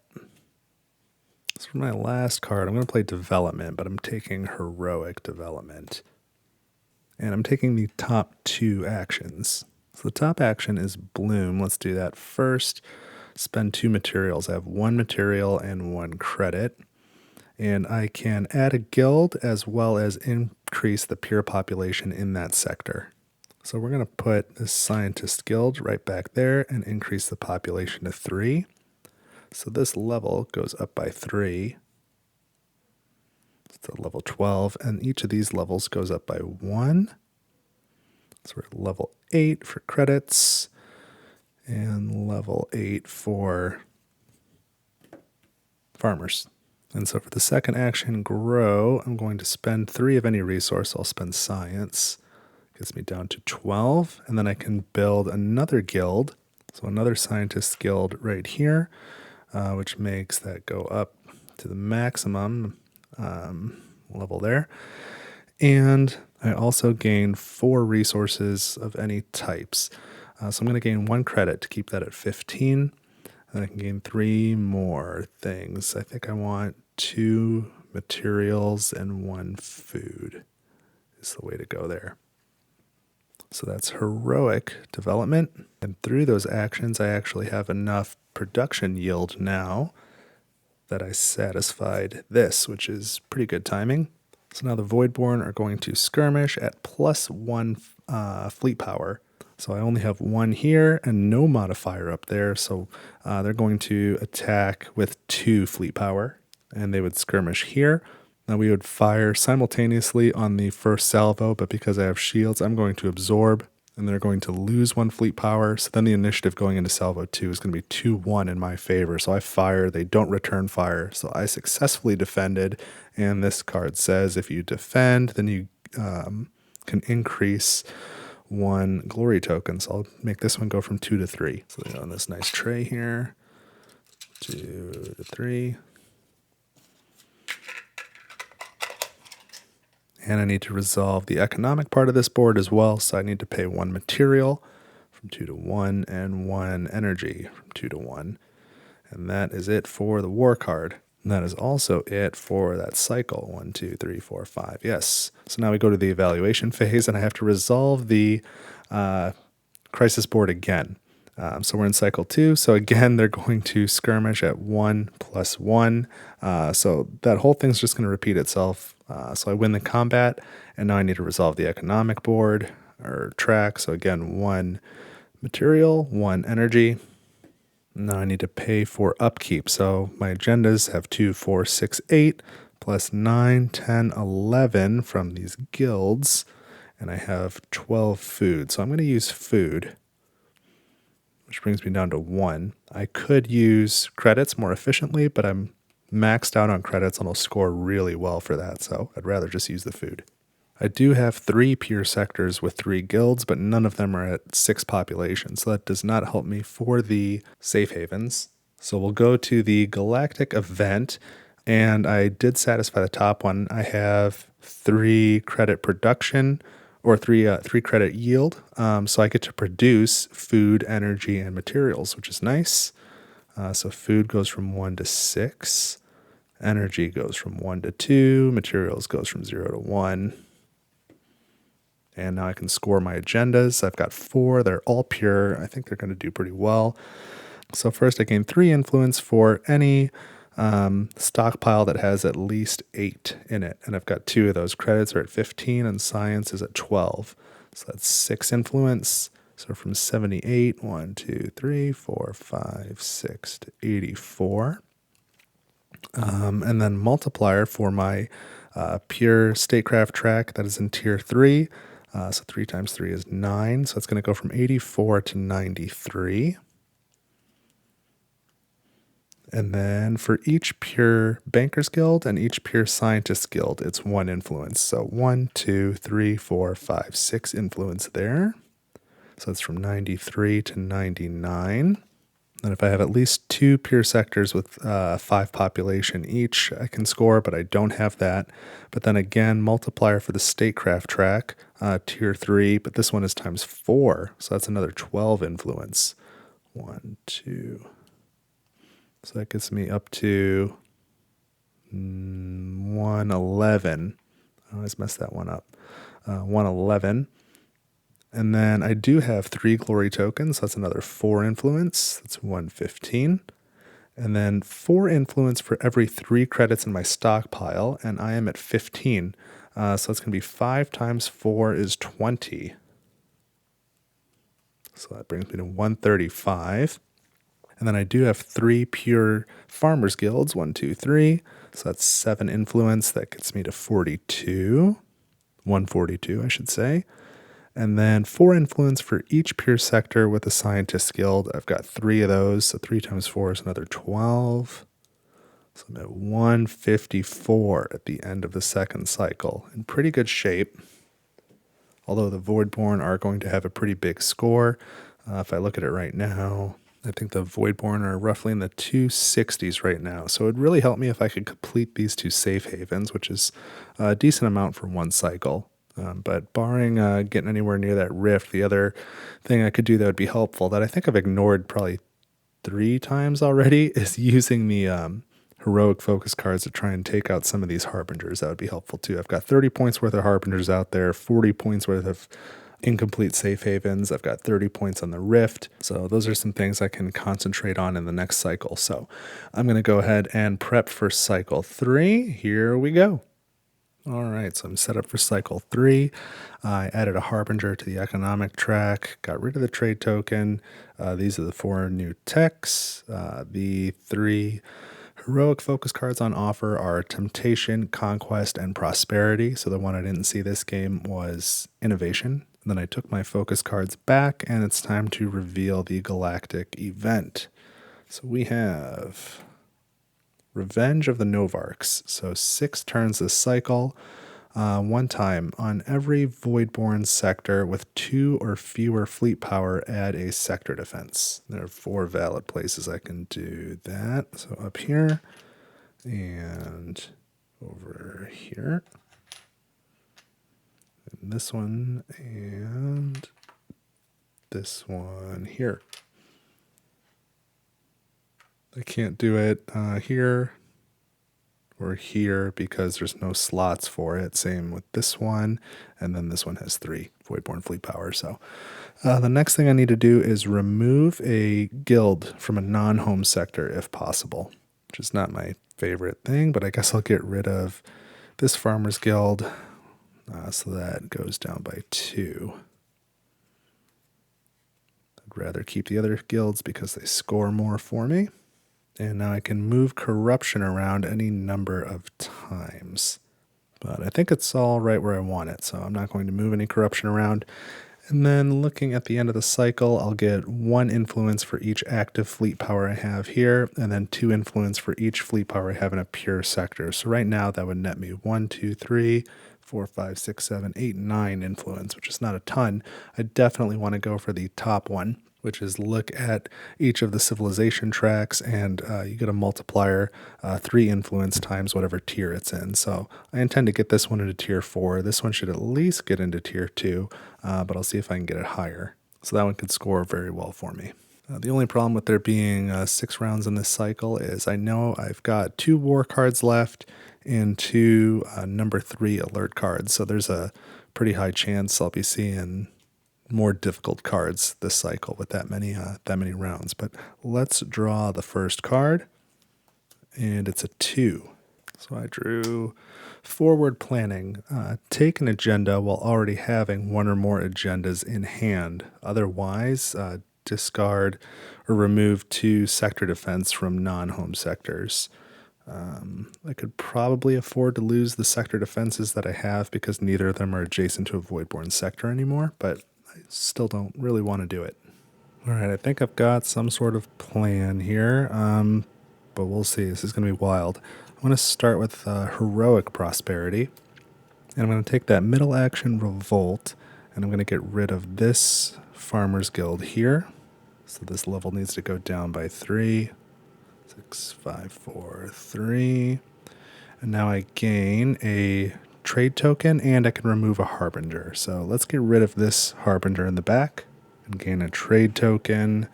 So for my last card, I'm going to play development, but I'm taking heroic development. And I'm taking the top 2 actions. So the top action is bloom. Let's do that first. Spend 2 materials. I have 1 material and 1 credit. And I can add a guild as well as increase the pure population in that sector. So we're going to put this scientist guild right back there and increase the population to 3. So this level goes up by 3. It's level 12, and each of these levels goes up by 1. So we're at level 8 for credits, and level 8 for farmers. And so for the second action, grow, I'm going to spend 3 of any resource. I'll spend science, gets me down to 12. And then I can build another guild. So another scientist guild right here, which makes that go up to the maximum level there. And I also gain 4 resources of any types. So I'm going to gain 1 credit to keep that at 15. And I can gain 3 more things. I think I want 2 materials and 1 food is the way to go there. So that's heroic development. And through those actions, I actually have enough production yield now that I satisfied this, which is pretty good timing. So now the Voidborn are going to skirmish at +1 fleet power. So I only have 1 here and no modifier up there. So they're going to attack with 2 fleet power, and they would skirmish here. Now we would fire simultaneously on the first salvo, but because I have shields, I'm going to absorb, and they're going to lose 1 fleet power. So then the initiative going into salvo 2 is going to be 2-1 in my favor. So I fire, they don't return fire. So I successfully defended, and this card says if you defend, then you can increase 1 glory token. So I'll make this one go from 2 to 3. So on this nice tray here, 2 to 3. And I need to resolve the economic part of this board as well. So I need to pay 1 material from 2 to 1 and 1 energy from 2 to 1. And that is it for the war card. And that is also it for that cycle. 1, 2, 3, 4, 5. Yes. So now we go to the evaluation phase, and I have to resolve the crisis board again. So we're in cycle 2. So again, they're going to skirmish at 1 + 1. So that whole thing's just going to repeat itself. So I win the combat, and now I need to resolve the economic board or track. So again, 1 material, 1 energy. Now I need to pay for upkeep. So my agendas have 2, 4, 6, 8, plus 9, 10, 11 from these guilds. And I have 12 food. So I'm going to use food, which brings me down to 1. I could use credits more efficiently, but I'm maxed out on credits and I'll score really well for that. So I'd rather just use the food. I do have 3 pure sectors with 3 guilds, but none of them are at 6 population. So that does not help me for the safe havens. So we'll go to the galactic event, and I did satisfy the top one. I have 3 credit production, or 3 credit yield. So I get to produce food, energy, and materials, which is nice. So food goes from 1 to 6. Energy goes from 1 to 2. Materials goes from 0 to 1. And now I can score my agendas. I've got 4. They're all pure. I think they're going to do pretty well. So first I gain 3 influence for any stockpile that has at least 8 in it. And I've got 2 of those. Credits are at 15 and science is at 12. So that's 6 influence. So from 78, 1, 2, 3, 4, 5, 6 to 84. And then multiplier for my pure statecraft track that is in tier 3. So 3 times 3 is 9. So it's going to go from 84 to 93. And then for each pure Bankers Guild and each pure Scientist Guild, it's 1 influence. So 1, 2, 3, 4, 5, 6 influence there. So it's from 93 to 99. And if I have at least 2 pure sectors with 5 population each, I can score, but I don't have that. But then again, multiplier for the statecraft track, tier 3, but this one is times 4. So that's another 12 influence. 1, 2. So that gets me up to 111. I always mess that one up. 111. And then I do have 3 glory tokens. So that's another 4 influence. That's 115. And then 4 influence for every 3 credits in my stockpile. And I am at 15. So it's going to be 5 times 4 is 20. So that brings me to 135. And then I do have 3 pure farmers guilds. 1, 2, 3. So that's 7 influence. That gets me to 42. 142, I should say. And then 4 influence for each pure sector with a scientist guild. I've got 3 of those, so 3 times 4 is another 12. So I'm at 154 at the end of the second cycle. In pretty good shape. although the Voidborn are going to have a pretty big score. If I look at it right now, I think the Voidborn are roughly in the 260s right now. So it'd really help me if I could complete these 2 safe havens, which is a decent amount for one cycle. But barring getting anywhere near that rift, the other thing I could do that would be helpful, that I think I've ignored probably 3 times already, is using the heroic focus cards to try and take out some of these harbingers. That would be helpful too. I've got 30 points worth of harbingers out there, 40 points worth of incomplete safe havens. I've got 30 points on the rift. So those are some things I can concentrate on in the next cycle. So I'm going to go ahead and prep for cycle 3. Here we go. All right, so I'm set up for cycle 3. I added a harbinger to the economic track, got rid of the trade token. These are the 4 new techs. The 3 heroic focus cards on offer are Temptation, Conquest, and Prosperity. So the one I didn't see this game was Innovation. And then I took my focus cards back, and it's time to reveal the galactic event. So we have Revenge of the Novarks. So 6 turns this cycle. One time on every Voidborn sector with 2 or fewer fleet power, add a sector defense. There are 4 valid places I can do that. So up here and over here. And this one and this one here. I can't do it here or here because there's no slots for it. Same with this one. And then this one has 3 Voidborn fleet power. So the next thing I need to do is remove a guild from a non-home sector if possible, which is not my favorite thing, but I guess I'll get rid of this farmer's guild. So that goes down by 2. I'd rather keep the other guilds because they score more for me. And now I can move corruption around any number of times. But I think it's all right where I want it, so I'm not going to move any corruption around. And then looking at the end of the cycle, I'll get 1 influence for each active fleet power I have here, and then 2 influence for each fleet power I have in a pure sector. So right now that would net me 1, 2, 3, 4, 5, 6, 7, 8, 9 influence, which is not a ton. I definitely want to go for the top one, which is look at each of the civilization tracks, and you get a multiplier, 3 influence times whatever tier it's in. So I intend to get this one into tier 4. This one should at least get into tier 2, but I'll see if I can get it higher. So that one could score very well for me. The only problem with there being 6 rounds in this cycle is I know I've got 2 war cards left and 2 number 3 alert cards. So there's a pretty high chance I'll be seeing more difficult cards this cycle with that many rounds. But let's draw the first card, and it's a 2. So I drew Forward Planning. Take an agenda while already having 1 or more agendas in hand. Otherwise, discard or remove 2 sector defense from non-home sectors. I could probably afford to lose the sector defenses that I have because neither of them are adjacent to a Voidborn sector anymore, but I still don't really want to do it. All right, I think I've got some sort of plan here, but we'll see. This is going to be wild. I'm going to start with Heroic Prosperity, and I'm going to take that middle action Revolt, and I'm going to get rid of this Farmer's Guild here. So this level needs to go down by 3. 6, 5, 4, 3. And now I gain a trade token, and I can remove a Harbinger. So let's get rid of this Harbinger in the back and gain a trade token.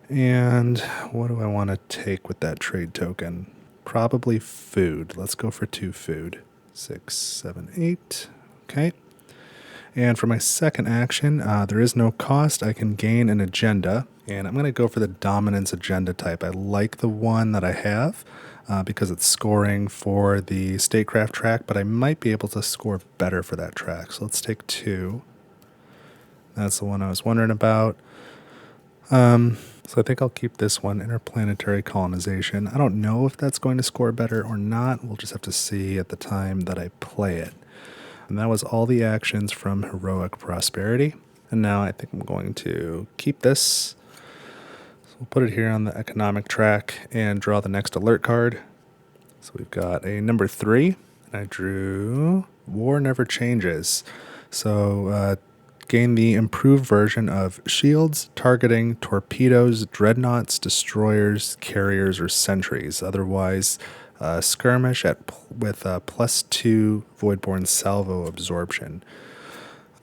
And what do I want to take with that trade token? Probably food. Let's go for 2 food. 6, 7, 8. Okay. And for my second action, there is no cost. I can gain an agenda, and I'm going to go for the dominance agenda type. I like the one that I have because it's scoring for the statecraft track, but I might be able to score better for that track. So let's take 2. That's the one I was wondering about. So I think I'll keep this one, Interplanetary Colonization. I don't know if that's going to score better or not. We'll just have to see at the time that I play it. And that was all the actions from Heroic Prosperity. And now I think I'm going to keep this. So we'll put it here on the economic track and draw the next alert card. So we've got a number 3. And I drew War Never Changes. So gain the improved version of shields targeting torpedoes, dreadnoughts, destroyers, carriers, or sentries. Otherwise, skirmish with +2 Voidborn salvo absorption.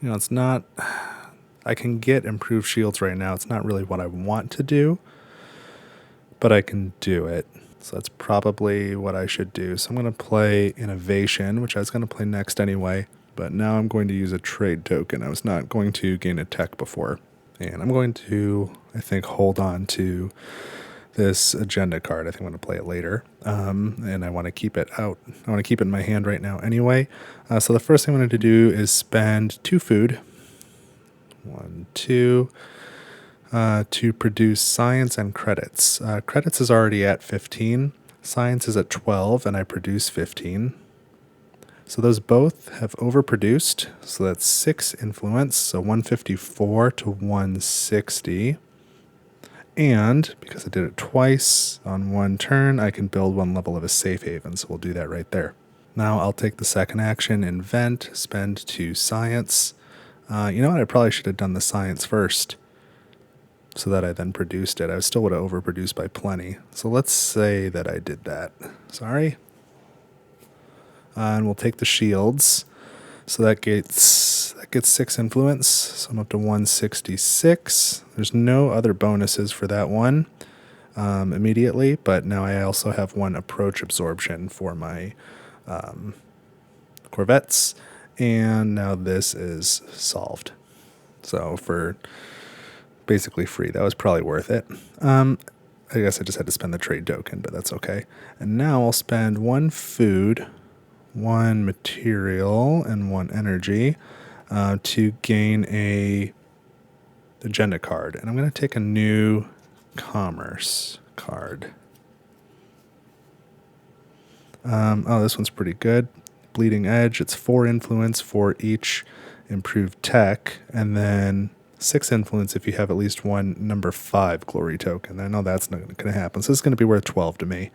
It's not. I can get improved shields right now. It's not really what I want to do, but I can do it. So that's probably what I should do. So I'm going to play Innovation, which I was going to play next anyway. But now I'm going to use a trade token. I was not going to gain a tech before. And I'm going to, I think, hold on to this agenda card. I think I'm going to play it later. And I want to keep it out. I want to keep it in my hand right now anyway. So the first thing I'm going to do is spend 2 food. 1, 2. To produce science and credits. Credits is already at 15. Science is at 12, and I produce 15. So those both have overproduced. So that's 6 influence, so 154 to 160. And because I did it twice on 1 turn, I can build 1 level of a safe haven, so we'll do that right there. Now I'll take the second action, invent, spend 2 science. You know what? I probably should have done the science first, so that I then produced it. I still would have overproduced by plenty. So let's say that I did that. Sorry. And we'll take the shields. So that gets 6 influence. So I'm up to 166. There's no other bonuses for that one immediately, but now I also have 1 approach absorption for my corvettes. And now this is solved. So for basically free. That was probably worth it. I guess I just had to spend the trade token, but that's okay. And now I'll spend 1 food, 1 material, and 1 energy to gain a agenda card. And I'm going to take a new commerce card. Oh, this one's pretty good. Bleeding Edge. It's 4 influence for each improved tech, and then 6 influence if you have at least 1 number 5 glory token. I know that's not going to happen, so it's going to be worth 12 to me.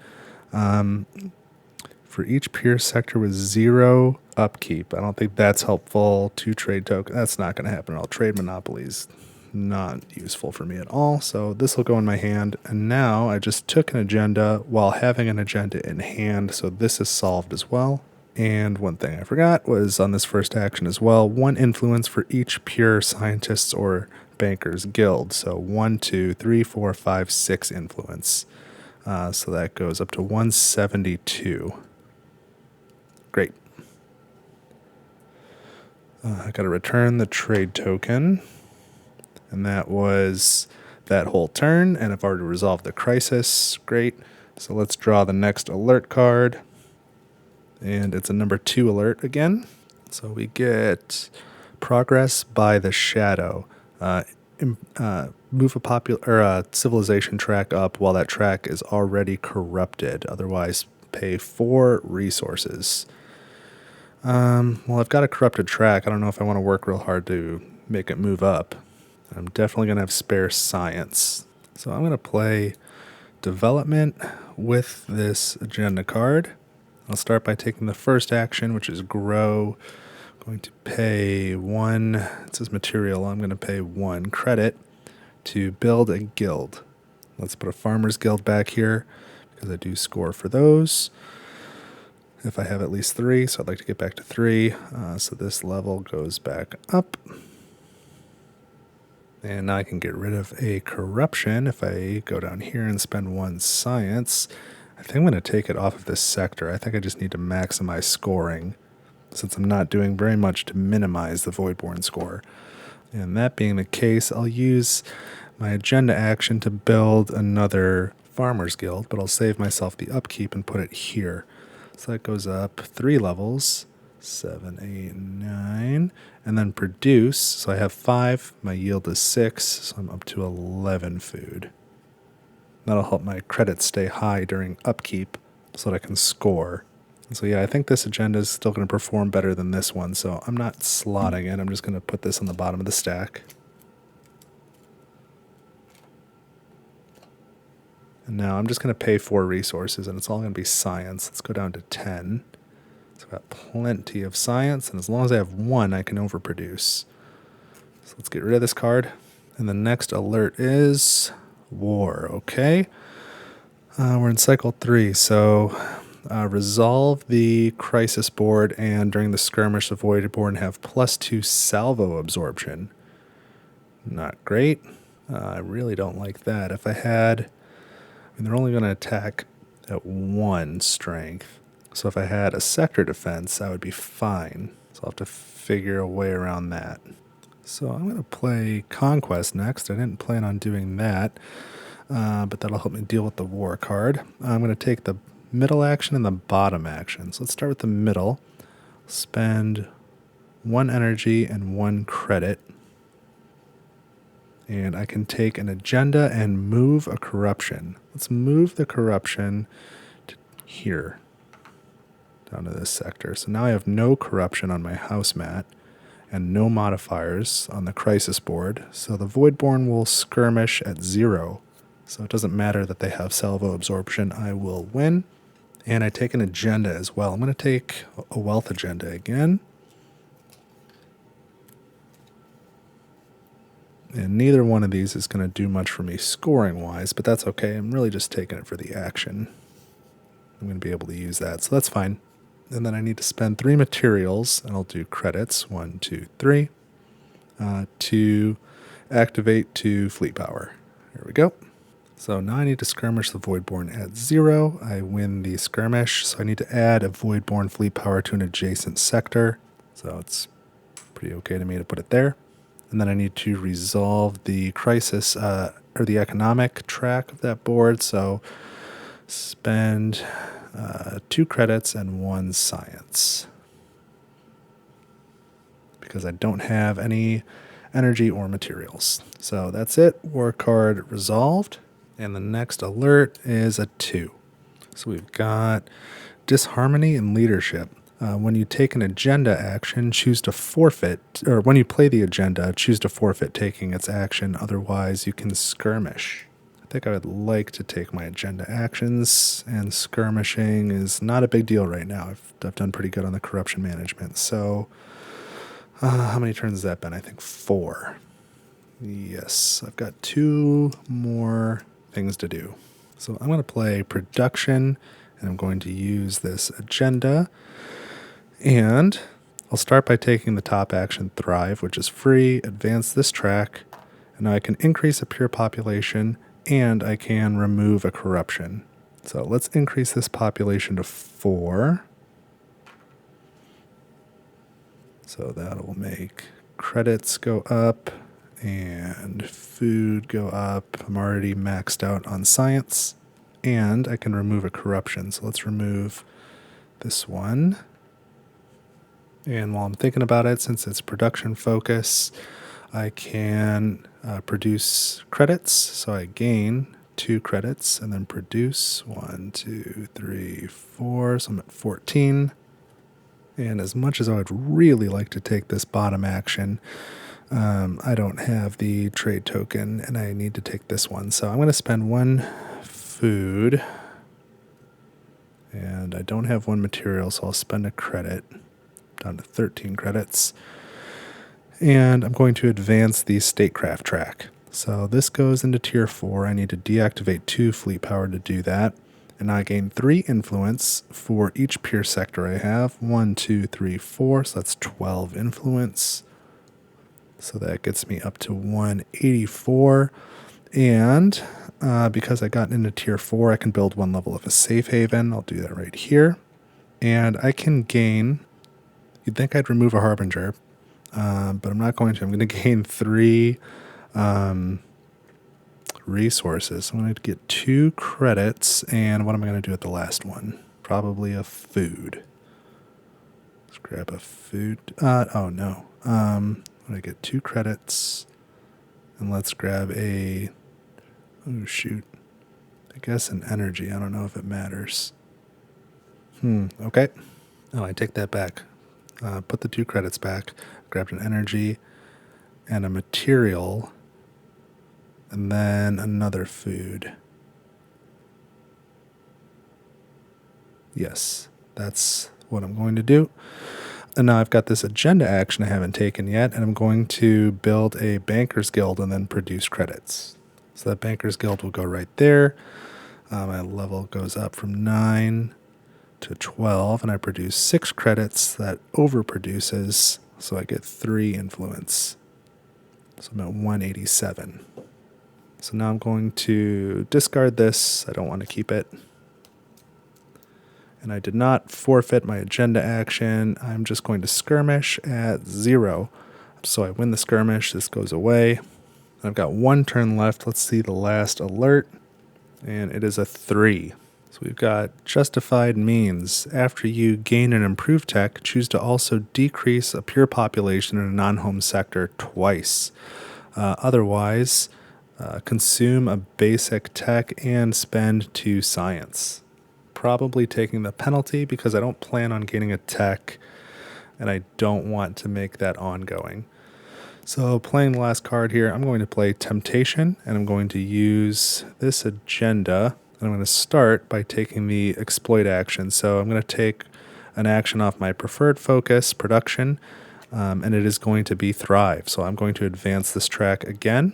For each peer sector with 0 upkeep. I don't think that's helpful. 2 trade tokens. That's not going to happen at all. Trade monopolies, not useful for me at all. So this will go in my hand. And now I just took an agenda while having an agenda in hand. So this is solved as well. And one thing I forgot was on this first action as well, 1 influence for each pure scientists or bankers guild. So 1, 2, 3, 4, 5, 6 influence. So that goes up to 172. Great. I got to return the trade token. And that was that whole turn. And I've already resolved the crisis. Great. So let's draw the next alert card. And it's a number 2 alert again. So we get progress by the shadow. Move a civilization track up while that track is already corrupted. Otherwise, pay 4 resources. Well, I've got a corrupted track. I don't know if I want to work real hard to make it move up. I'm definitely going to have spare science. So I'm going to play development with this agenda card. I'll start by taking the first action, which is grow. I'm going to pay 1, it says material, I'm going to pay 1 credit to build a guild. Let's put a farmer's guild back here because I do score for those. If I have at least 3, so I'd like to get back to 3. So this level goes back up. And now I can get rid of a corruption if I go down here and spend 1 science. I think I'm going to take it off of this sector. I think I just need to maximize scoring since I'm not doing very much to minimize the Voidborn score. And that being the case, I'll use my agenda action to build another Farmer's Guild, but I'll save myself the upkeep and put it here. So that goes up 3 levels, 7, 8, 9, and then produce. So I have 5, my yield is 6, so I'm up to 11 food. That'll help my credits stay high during upkeep so that I can score. And so yeah, I think this agenda is still going to perform better than this one, so I'm not slotting it. I'm just going to put this on the bottom of the stack. And now I'm just going to pay 4 resources, and it's all going to be science. Let's go down to 10. So I've got plenty of science, and as long as I have one, I can overproduce. So let's get rid of this card. And the next alert is war, okay? We're in cycle 3, so resolve the crisis board, and during the skirmish, the void board have +2 salvo absorption. Not great. I really don't like that. If I had, they're only going to attack at 1 strength. So if I had a sector defense, that would be fine. So I'll have to figure a way around that. So I'm going to play Conquest next. I didn't plan on doing that, but that'll help me deal with the war card. I'm going to take the middle action and the bottom action. So let's start with the middle. Spend 1 energy and 1 credit. And I can take an agenda and move a corruption. Let's move the corruption to here, down to this sector. So now I have no corruption on my house mat and no modifiers on the crisis board. So the Voidborn will skirmish at 0. So it doesn't matter that they have salvo absorption. I will win. And I take an agenda as well. I'm going to take a wealth agenda again. And neither one of these is going to do much for me scoring-wise, but that's okay. I'm really just taking it for the action. I'm going to be able to use that, so that's fine. And then I need to spend 3 materials, and I'll do credits, 1, 2, 3, to activate 2 fleet power. Here we go. So now I need to skirmish the Voidborn at 0. I win the skirmish, so I need to add a Voidborn fleet power to an adjacent sector. So it's pretty okay to me to put it there. And then I need to resolve the crisis or the economic track of that board. So spend 2 credits and 1 science. Because I don't have any energy or materials. So that's it. War card resolved. And the next alert is a 2. So we've got disharmony and leadership. When you take an agenda action, choose to forfeit, or when you play the agenda, choose to forfeit taking its action. Otherwise, you can skirmish. I think I would like to take my agenda actions, and skirmishing is not a big deal right now. I've done pretty good on the corruption management. So, how many turns has that been? I think 4. Yes, I've got 2 more things to do. So I'm going to play production, and I'm going to use this agenda. And I'll start by taking the top action, Thrive, which is free, advance this track, and now I can increase a pure population, and I can remove a corruption. So let's increase this population to 4. So that'll make credits go up and food go up. I'm already maxed out on science, and I can remove a corruption. So let's remove this one. And while I'm thinking about it, since it's production focus, I can produce credits. So I gain 2 credits and then produce 1, 2, 3, 4. So I'm at 14. And as much as I would really like to take this bottom action, I don't have the trade token and I need to take this one. So I'm going to spend 1 food. And I don't have 1 material, so I'll spend a credit. Down to 13 credits. And I'm going to advance the statecraft track. So this goes into tier 4. I need to deactivate 2 fleet power to do that. And I gain 3 influence for each peer sector I have. 1, 2, 3, 4. So that's 12 influence. So that gets me up to 184. And because I got into tier 4, I can build 1 level of a safe haven. I'll do that right here. And I can gain... You'd think I'd remove a Harbinger, but I'm not going to. I'm going to gain 3 resources. I'm going to get 2 credits, and what am I going to do with the last one? Probably a food. Let's grab a food. Oh, no. I'm going to get 2 credits, and let's grab a... Oh, shoot. I guess an energy. I don't know if it matters. Okay. Oh, I take that back. Put the 2 credits back, grabbed an energy and a material, and then another food. Yes, that's what I'm going to do. And now I've got this agenda action I haven't taken yet, and I'm going to build a Bankers Guild and then produce credits. So that Bankers Guild will go right there. My level goes up from 9 to 12, and I produce 6 credits. That overproduces, so I get 3 influence. So I'm at 187. So now I'm going to discard this. I don't want to keep it. And I did not forfeit my agenda action. I'm just going to skirmish at 0. So I win the skirmish. This goes away. I've got 1 turn left. Let's see the last alert. And it is a 3. So we've got justified means. After you gain an improved tech, choose to also decrease a pure population in a non-home sector twice. Otherwise, consume a basic tech and spend 2 science. Probably taking the penalty because I don't plan on gaining a tech and I don't want to make that ongoing. So playing the last card here, I'm going to play Temptation, and I'm going to use this agenda. And I'm going to start by taking the exploit action. So I'm going to take an action off my preferred focus, production, and it is going to be Thrive. So I'm going to advance this track again.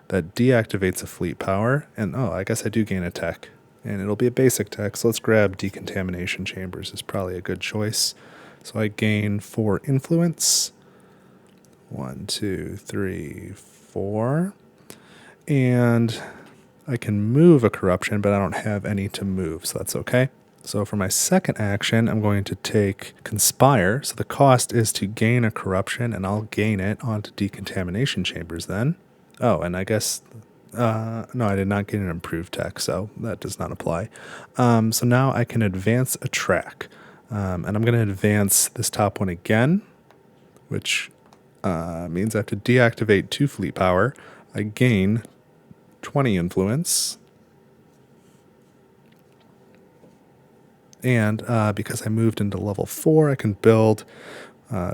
That deactivates a fleet power, and I guess I do gain a tech. And it'll be a basic tech, so let's grab Decontamination Chambers. Is probably a good choice. So I gain 4 influence. 1, 2, 3, 4. And I can move a corruption, but I don't have any to move, so that's okay. So for my second action, I'm going to take Conspire. So the cost is to gain a corruption, and I'll gain it onto Decontamination Chambers then. Oh, and I guess... no, I did not get an improved tech, so that does not apply. So now I can advance a track. And I'm going to advance this top one again, which means I have to deactivate 2 fleet power. I gain 20 influence. And because I moved into level 4, I can build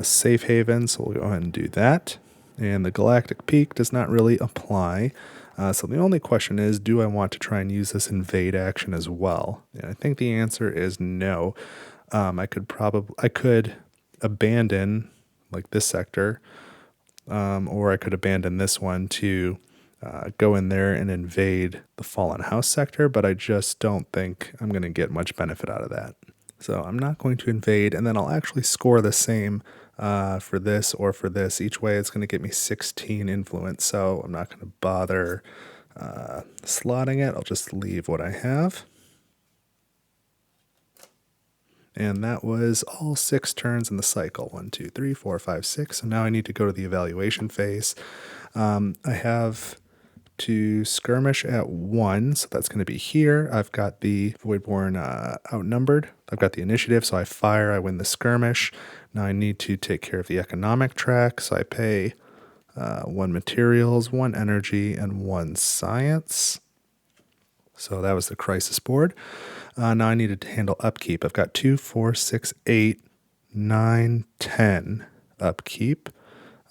Safe Haven, so we'll go ahead and do that. And the Galactic Peak does not really apply. So the only question is, do I want to try and use this invade action as well? And I think the answer is no. I could abandon like this sector, or I could abandon this one to go in there and invade the Fallen House sector, but I just don't think I'm going to get much benefit out of that. So I'm not going to invade, and then I'll actually score the same for this or for this. Each way it's going to get me 16 influence, so I'm not going to bother slotting it. I'll just leave what I have. And that was all 6 turns in the cycle. 1, 2, 3, 4, 5, 6. So now I need to go to the evaluation phase. I have to skirmish at 1, so that's going to be here. I've got the Voidborn outnumbered. I've got the initiative, so I fire, I win the skirmish. Now I need to take care of the economic track, so I pay 1 materials, 1 energy, and 1 science. So that was the crisis board. Now I needed to handle upkeep. I've got 2, 4, 6, 8, 9, 10 upkeep.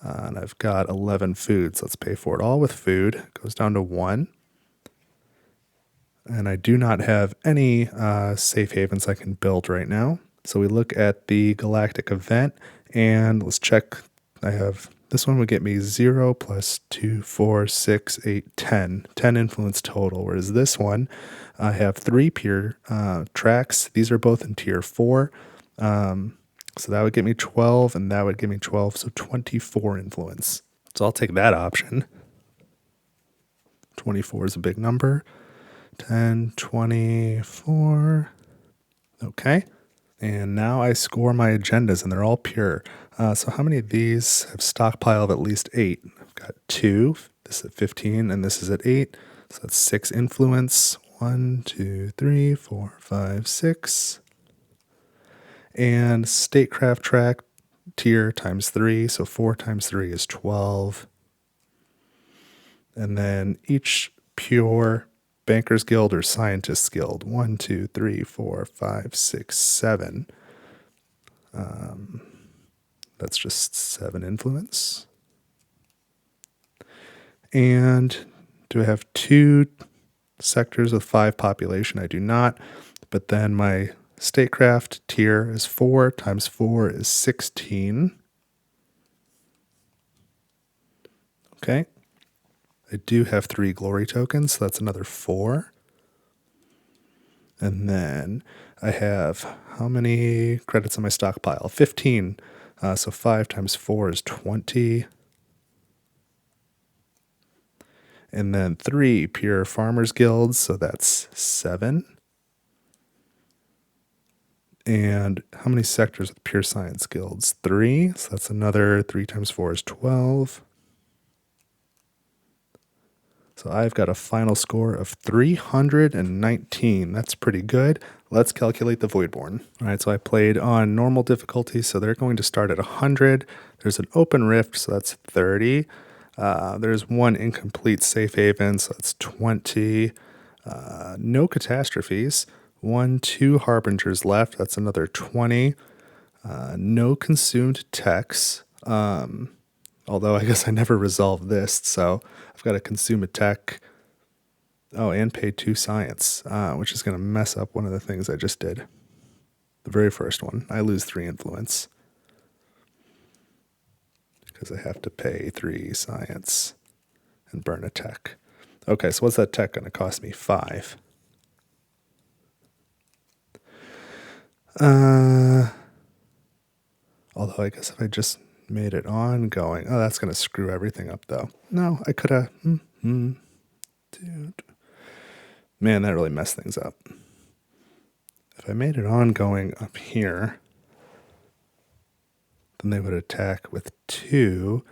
And I've got 11 foods. Let's pay for it all with food. It goes down to 1. And I do not have any safe havens I can build right now. So we look at the galactic event, and let's check. I have this one would get me 0 plus 2, 4, 6, 8, 10. 10 influence total, whereas this one, I have 3 pure tracks. These are both in tier 4. So that would get me 12, and that would give me 12, so 24 influence. So I'll take that option. 24 is a big number. 10, 24. Okay. And now I score my agendas, and they're all pure. So how many of these have stockpile of at least 8? I've got 2. This is at 15, and this is at 8. So that's 6 influence. 1, 2, 3, 4, 5, 6. And statecraft track tier times 3, so 4 times 3 is 12. And then each pure Bankers Guild or Scientists Guild, 1, 2, 3, 4, 5, 6, 7. That's just 7 influence. And do I have 2 sectors with 5 population? I do not. But then my Statecraft tier is 4 times 4 is 16. Okay. I do have 3 glory tokens, so that's another 4. And then I have how many credits in my stockpile? 15. So 5 times 4 is 20. And then 3 pure farmers guilds, so that's 7. And how many sectors with pure science guilds? 3. So that's another 3 times 4 is 12. So I've got a final score of 319. That's pretty good. Let's calculate the Voidborn. All right, so I played on normal difficulty, so they're going to start at 100. There's an open rift, so that's 30. There's 1 incomplete safe haven, so that's 20. No catastrophes. 2 harbingers left, that's another 20. No consumed techs. Although I guess I never resolved this, so I've got to consume a tech. Oh, and pay 2 science, which is going to mess up one of the things I just did. The very first one. I lose 3 influence. Because I have to pay 3 science and burn a tech. Okay, so what's that tech going to cost me? 5. Although I guess if I just made it ongoing, oh, that's going to screw everything up, though. No, I could have. Dude. Man, that really messed things up. If I made it ongoing up here, then they would attack with 2.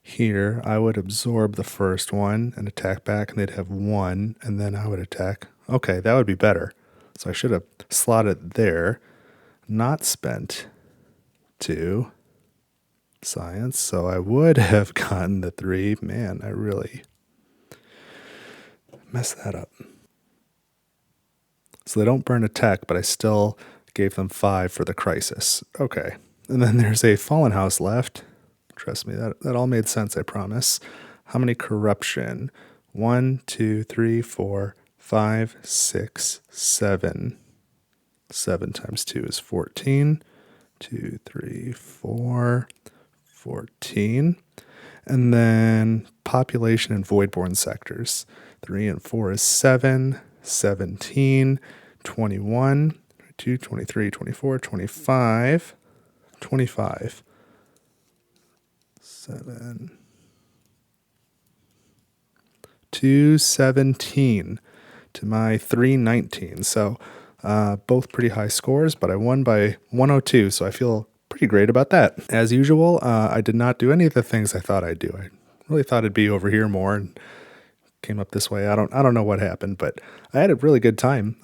Here, I would absorb the first one and attack back, and they'd have 1, and then I would attack. Okay, that would be better. So I should have slotted there, not spent 2 science, so I would have gotten the 3. Man, I really messed that up. So they don't burn a tech, but I still gave them 5 for the crisis. Okay. And then there's a fallen house left. Trust me, that all made sense, I promise. How many corruption? 1, 2, 3, 4, 5, 6, 7. 7 times 2 is 14. 2, 3, 4, 14. And then population and voidborn sectors. 3 and 4 is 7, 17, 21, 22, 23, 24, 25, 25. 7. 217 to my 319. So both pretty high scores, but I won by 102, so I feel pretty great about that. As usual, I did not do any of the things I thought I'd do. I really thought it'd be over here more, and came up this way. I don't know what happened, but I had a really good time.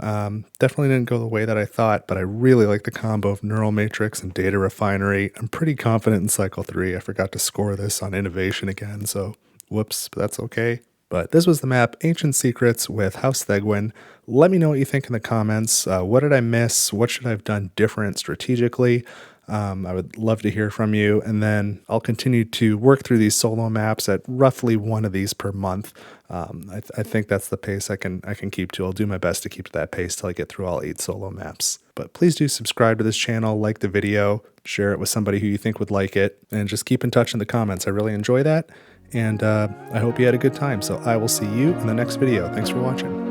Definitely didn't go the way that I thought, but I really like the combo of Neural Matrix and Data Refinery. I'm pretty confident in Cycle 3. I forgot to score this on Innovation again, so whoops, but that's okay. But this was the map Ancient Secrets with House Thegwyn. Let me know what you think in the comments. What did I miss? What should I have done different strategically? I would love to hear from you, and then I'll continue to work through these solo maps at roughly 1 of these per month. I think that's the pace I can keep to. I'll do my best to keep to that pace till I get through all 8 solo maps. But please do subscribe to this channel, like the video, share it with somebody who you think would like it, and just keep in touch in the comments. I really enjoy that, and I hope you had a good time. So I will see you in the next video. Thanks for watching.